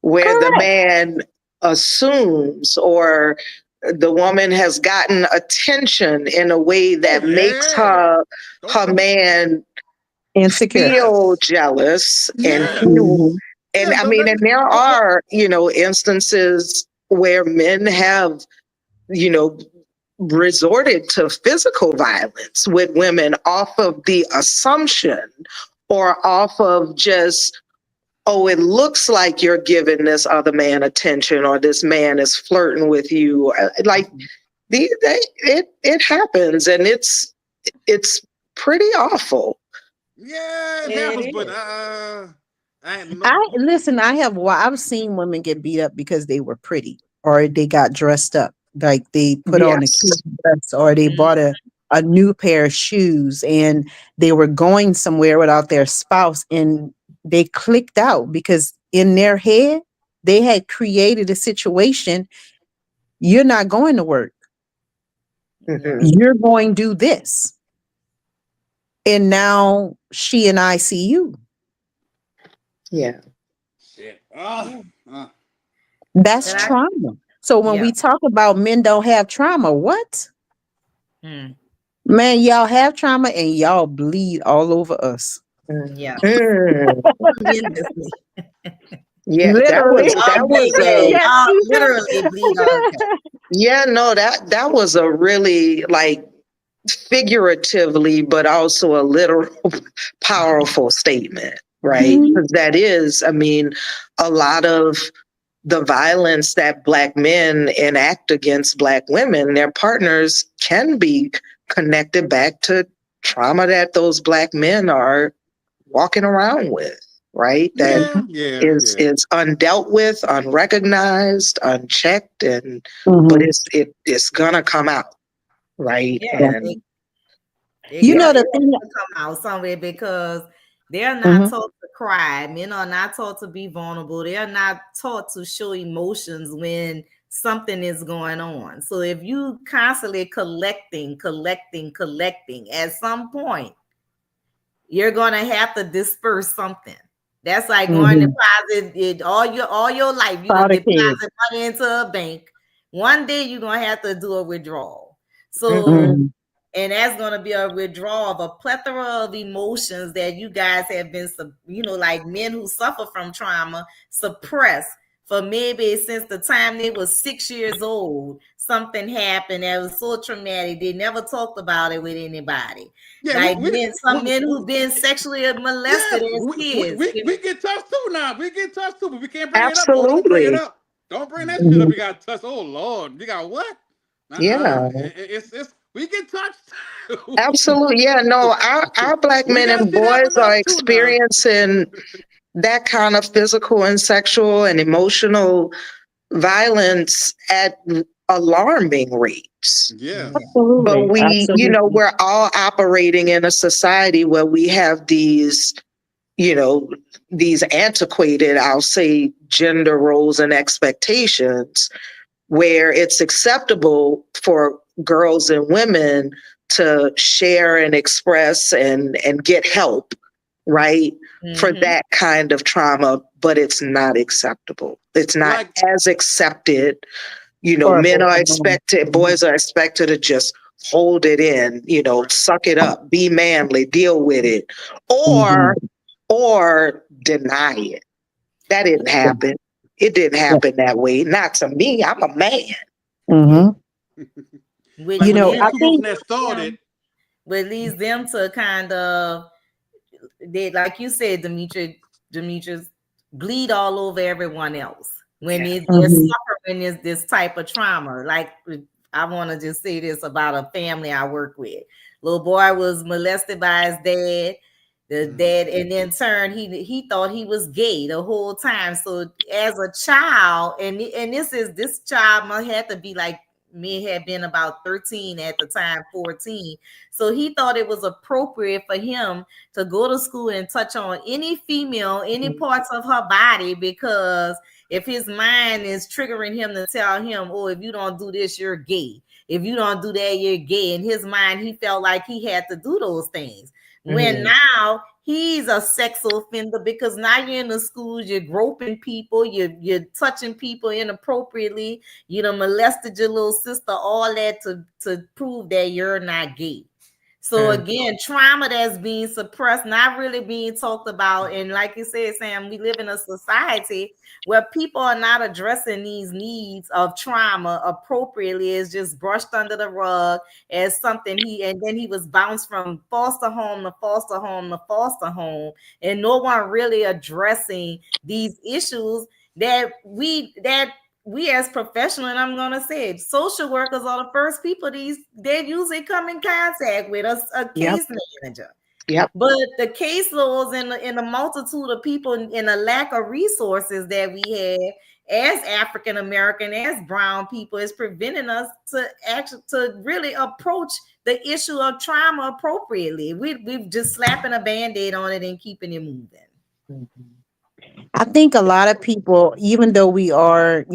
where the Correct. man assumes or the woman has gotten attention in a way Oh that makes yeah. her Don't man Insecure. feel yes. jealous and Yeah. feel Mhm. and Yeah. I mean and there are, instances where men have, you know, resorted to physical violence with women off of the assumption or off of just, oh, it looks like you're giving this other man attention or this man is flirting with you. Like it happens and it's pretty awful. Yeah, it happens, it but is. I ain't no. I listen, I've seen women get beat up because they were pretty or they got dressed up. Like they put on a cute Yes. dress or they Mhm. bought a new pair of shoes and they were going somewhere without their spouse and they clicked out because in their head they had created a situation. You're not going to work. Yeah. Hmm. You're going to do this. And now she and I see you. Yeah. Shit. Yeah. That's And I, trauma. So when yeah. we talk about men don't have trauma, what? Hmm. Man, y'all have trauma and y'all bleed all over us. Yeah. Mm. Tremendously. Yeah, that Literally. was that Yeah, was yeah. a Yes, Y'all you literally bleed on that. yeah, no, that was a really like figuratively, but also a literal powerful statement, right? do. Because that is, I mean, a lot of the violence that Black men enact against Black women, their partners can be connected back to trauma that those Black men are walking around with, right? That Yeah, yeah, is yeah. is undealt with, unrecognized, unchecked, and but Mhm. it's gonna come out, right? Yeah. And You yeah, know It the has thing. to come out somewhere because they're not Mhm. taught to cry. Men are not taught to be vulnerable. They are not taught to show emotions when something is going on. So if you constantly collecting, at some point, you're gonna have to disperse something. That's like going to Mhm. deposit it all your life. You done Powder keg. deposit money into a bank. One day you're gonna have to do a withdrawal. So mhm, Mhm. and that's going to be a withdrawal of a plethora of emotions that you guys have been like men who suffer from trauma suppress for maybe since the time they was 6 years old, something happened that was so traumatic. They never talked about it with anybody. Yeah, Like men, some men we who've been sexually molested yeah, as kids. we get touched too now. We get touched too, but we can't bring it up. Oh, don't bring it Absolutely. up. Don't bring that shit up. Mhm. You got touched. Oh Lord, you got what? Yeah, It's we get touched too. absolutely. Yeah, no, our black We men got and shit happen boys to are us too now. experiencing that kind of physical and sexual and emotional violence at alarming rates. Yes. But Absolutely. we, Absolutely. we're all operating in a society where we have these, you know, these antiquated, I'll say, gender roles and expectations where it's acceptable for girls and women to share and express and get help, right? For Mm-hmm. that kind of trauma, but it's not acceptable. It's not Like as accepted. For a Men boy are alone. expected, boys are expected to just hold it in, suck it up, be manly, deal with it, Mm-hmm. or deny it. That didn't happen. It didn't happen that way. Not to me. I'm a man. Yeah. Mm-hmm. Which like You when the know, I institution leads think that started. them, which leads them to kind of, they, like you said, Demetrius, bleed all over everyone else when Yeah. they're mhm, suffering this type of trauma. Like, I want to just say this about a family I work with. Little boy was molested by his dad. The Mhm. dad, and in turn, he thought he was gay the whole time. So as a child, and this child must have to be like, me had been about 13 at the time, 14. So he thought it was appropriate for him to go to school and touch on any female, any parts of her body, because if his mind is triggering him to tell him, oh, if you don't do this, you're gay. If you don't do that, you're gay. In his mind, he felt like he had to do those things. When Mhm. now he's a sex offender because now you're in the schools, you're groping people, you're touching people inappropriately, you know, molested your little sister, all that to prove that you're not gay. So Mm. again, trauma that's being suppressed, not really being talked about. And like you said, Sam, we live in a society where people are not addressing these needs of trauma appropriately. It's just brushed under the rug as something and then he was bounced from foster home to foster home to foster home. And no one really addressing these issues that we as professional, and I'm gonna say it, social workers are the first people they usually come in contact with us, a Yep. case manager. Yep. But the caseloads and the multitude of people and the lack of resources that we have as African American, as brown people, is preventing us to really approach the issue of trauma appropriately. We've just slapping a band-aid on it and keeping it moving. Mhm. I think a lot of people, even though we are,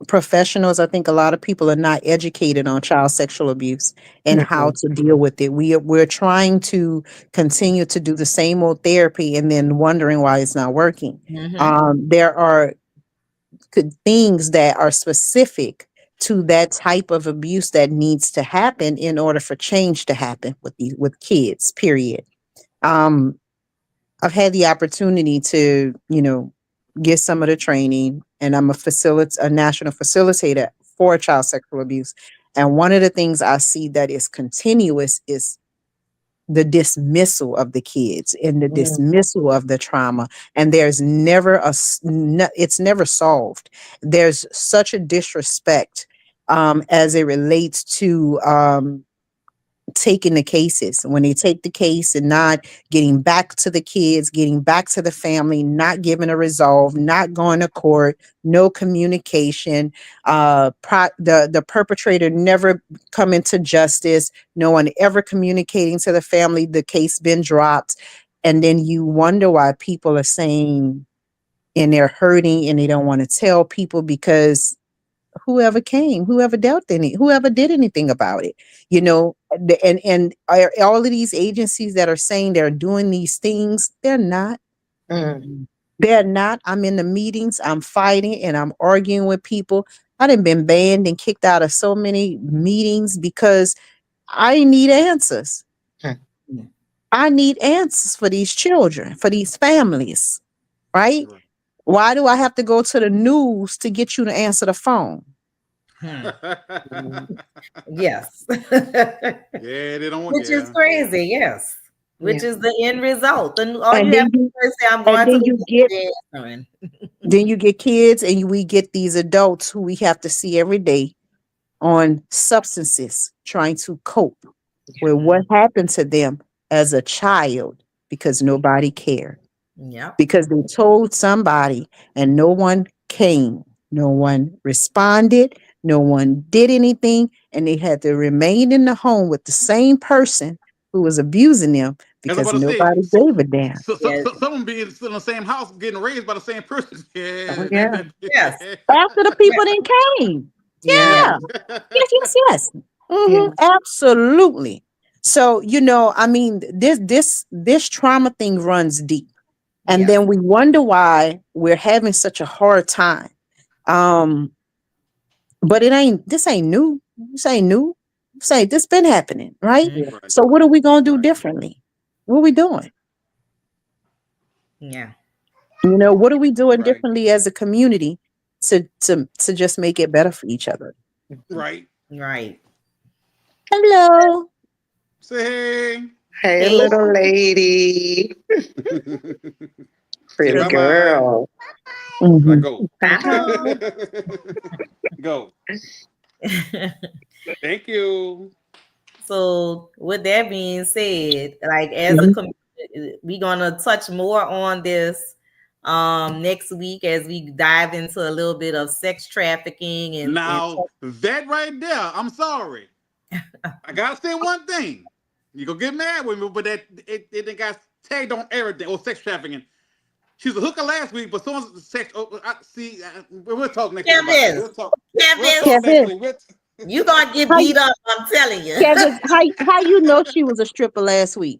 professionals, I think a lot of people are not educated on child sexual abuse and how Mhm. to deal with it. We're trying to continue to do the same old therapy and then wondering why it's not working. Mm-hmm. There are things that are specific to that type of abuse that needs to happen in order for change to happen with kids. Period. Um, I've had the opportunity to, get some of the training, and I'm a national facilitator for child sexual abuse. And one of the things I see that is continuous is the dismissal of the kids and the Mm. dismissal of the trauma. And there's never it's never solved. There's such a disrespect as it relates to taking the cases. When they take the case and not getting back to the kids, getting back to the family, not giving a resolve, not going to court, no communication, the perpetrator never coming to justice, no one ever communicating to the family, the case been dropped. And then you wonder why people are saying, and they're hurting and they don't want to tell people because whoever came, whoever dealt in it, whoever did anything about it, all of these agencies that are saying they're doing these things, they're not. Mm. They're not. I'm in the meetings, I'm fighting and I'm arguing with people. I done been banned and kicked out of so many meetings because I need answers. Mm. I need answers for these children, for these families, right? Right. Why do I have to go to the news to get you to answer the phone? Hmm. Mhm. Yes. Yeah, they don't want. Which is Yeah, yeah. crazy, yes. Which Yeah. is the end result. And all And you have then to you do is say, I'm and going to then the you get Wednesday. kids, and we get these adults who we have to see every day on substances trying to cope with what Mhm. happened to them as a child because nobody cared. Yep. Because they told somebody and no one came, no one responded, no one did anything, and they had to remain in the home with the same person who was abusing them As I'm because about to say, nobody gave a damn. Yes. some of them being still in the same house, getting raised by the same person. Oh Yeah, yeah. Yes. After the people then came. Yes. Yeah. Yeah. Yes, yes, yes. Yeah. Absolutely. So, I mean, this trauma thing runs deep. And Yes. then we wonder why we're having such a hard time. Um, but this ain't new. This ain't new. This been happening, right? Mhm. Yeah. Right, So what are we gonna do right, differently? What are we doing? Yeah. What are we doing right, differently as a community to just make it better for each other? right. Right. Hello. Say Hey, Hey. little lady. hey. Say Pretty bye So bye. girl. I Mhm. go. I know. Go. Thank you. So with that being said, like as a Mhm. community, we're gonna touch more on this next week as we dive into a little bit of sex trafficking and Now that right there, I'm sorry. I gotta say one thing. You gonna get mad with me, but it got tagged on everything or sex trafficking. She was a hooker last week, but someone's sex. I see. We'll talk next week about that. Kevin, We'll talk. We'll Kevin, talk next Kevin, week. you gonna get how beat up, I'm telling you. Kevin, how you know she was a stripper last week?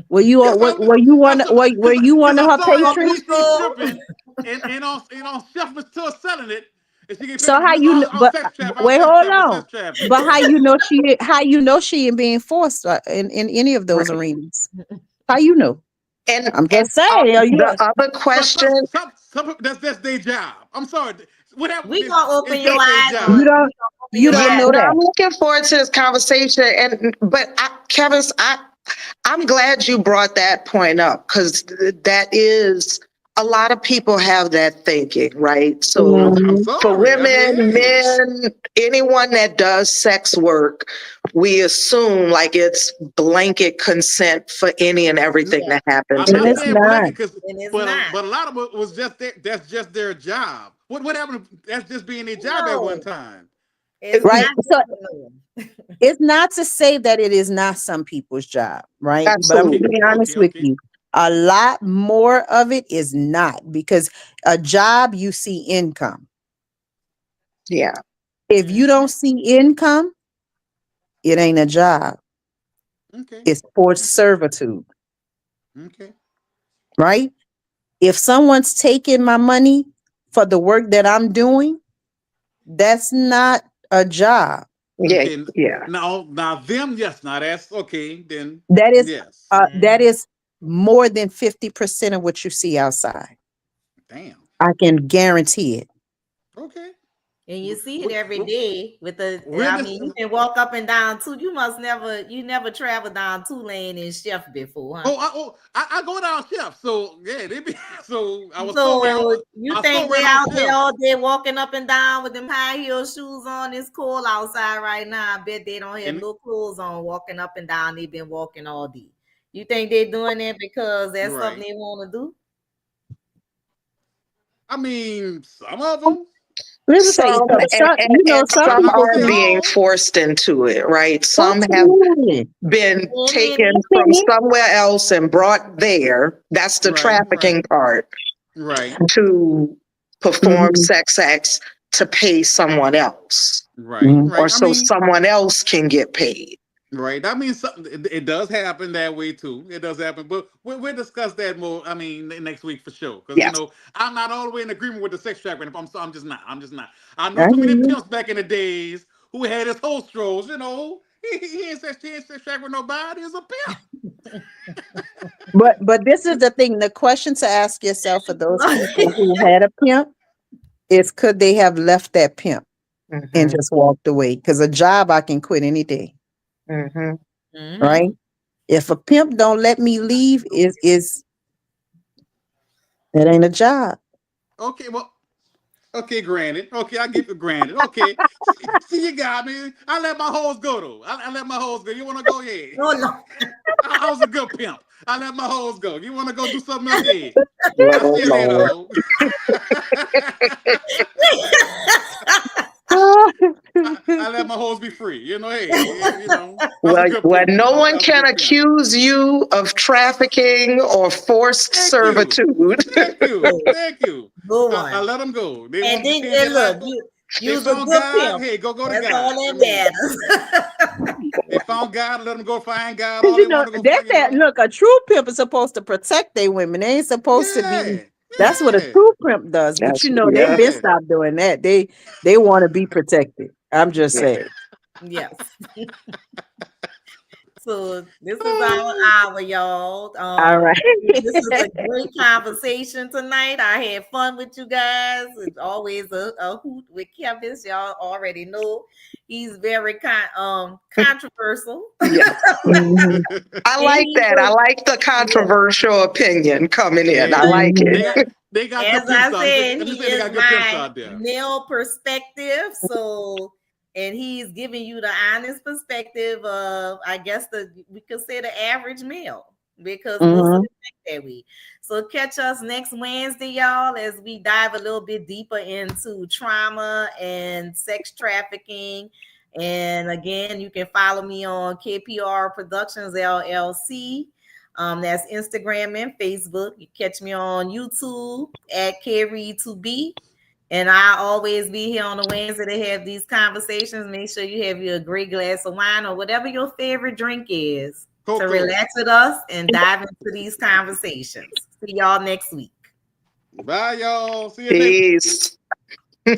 Were you Cause were you one were you one I of her saw her on patrons? BC Also, stripping and on Chef Tour selling it, and she get So paid. how you I'll but sex trap. I'll wait, sex hold trap. I'll on. sex trap. But how she ain't being forced in any of those Right. arenas? How you know? I'm And just saying. Are you? the other question, Some that's their job. I'm sorry. What happened? we gonna open It's your just their eyes You on job. don't we gonna open you your don't yeah, eyes know no, that. I'm looking forward to this conversation. Kevin, I'm glad you brought that point up because that is a lot of people have that thinking, right? So I'm Mhm. for sorry. I women, mean, hey, men, anyone that does sex work, we assume like it's blanket consent for any and everything yes, that happened I'm to And not them. it's saying not. blanket because, and it's but not. but a lot of it was just that's just their job. What happened? That's just being their job at one No, time. it's Right. not So no. it's not to say that it is not some people's job, right? But I'm gonna Okay, Absolutely. be honest okay, with okay. you. A lot more of it is not because a job you see income. Yeah. If Mhm. you don't see income, it ain't a job. Okay, It's forced servitude, okay. right? If someone's taking my money for the work that I'm doing, that's not a job. Yeah. Okay. Yeah. Now them, yes. Now that's okay. Then That is yes. that Mhm. is more than 50% of what you see outside. Damn. I can guarantee it. Okay. And you see it We, every we, day with the we're I just. mean you can walk up and down two. You never travel down two lane in Chef before, huh? I go down Chef. So yeah, they be. So I was so around. So you I saw think they right on out there Chef. all day walking up and down with them high heel shoes on? It's cold outside right now. I bet they don't have And no clothes on walking up and down. They've been walking all day. You think they're doing it because that's something right. they want to do? I mean, some of them. Let me tell you Some something. and Some I'm some not gonna people are say do. being all. forced into it, right? Some have Absolutely. been taken Many, from somewhere else and brought there. That's the Right. trafficking Right. part Right. to perform Mhm, sex acts to pay someone else Right. mhm. or Right. I so mean, someone else can get paid. right. That means something. It does happen that way too. It does happen, but we'll discuss that more. I mean, next week for sure. Because Yes. I'm not all the way in agreement with the sex trafficking. I'm just not. I'm just not. I I know hear too many you. pimps back in the days who had his whole strolls. He ain't sex traffic with nobody. It's a pimp. But this is the thing. The question to ask yourself for those people who had a pimp is, could they have left that pimp and Mhm, just walked away? Because a job I can quit any day, mhm. Mhm. right? If a pimp don't let me leave, is it ain't a job. Okay, well, okay, granted. Okay, I give it granted. Okay, see, you got me. I let my hoes go though. I let my hoes go. You want to go? Yeah. No, no. I was a good pimp. I let my hoes go. You want to go do something else? Yeah. I Oh see you later, Lord. hoe. I let my hoes be free. You know, hey, I was a good Well, pimp no then. I one was a can good pimp. accuse you of trafficking or forced Thank you. servitude. Thank you. Good, Thank you. good I one. let them go. They And wanted to then, change their and life. look, They you's a found good God. pimp. Hey, go to That's all God. I that mean, matters. they found God. Let them go find God. Because All they want to go that's find, that. Look, a true pimp is supposed to protect their women. They ain't supposed to be. Yeah. That's what a Yeah. true pimp does. But That's they yeah. been Yeah. stopped doing that. They want to be protected. I'm just saying. Yes. So this is our hour, y'all. All right. This is a great conversation tonight. I had fun with you guys. It's always a hoot with Kevin. Y'all already know he's very controversial. Yeah. Mhm. I And like he that. I was, like the yeah, controversial opinion coming in. I Yeah. like Mhm. it. They got as good I pimps out. said, I'm just he saying they is got good pimps my out there. male perspective. So, and he's giving you the honest perspective of, I guess, we could say the average male, because most of Mhm. the things that we. So catch us next Wednesday, y'all, as we dive a little bit deeper into trauma and sex trafficking. And again, you can follow me on KPR Productions LLC. That's Instagram and Facebook. You catch me on YouTube at Carrie2B. And I always be here on a Wednesday to have these conversations. Make sure you have you a great glass of wine or whatever your favorite drink is to Coco. relax with us and dive into these conversations. See y'all next week. Bye, y'all. See you next Peace.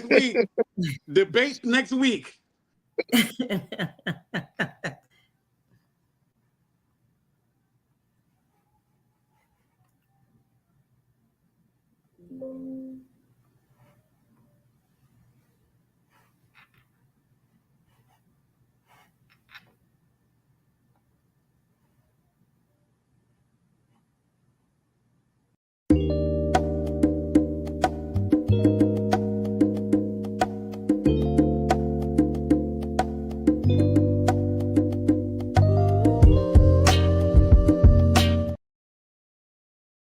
week. Debate next week.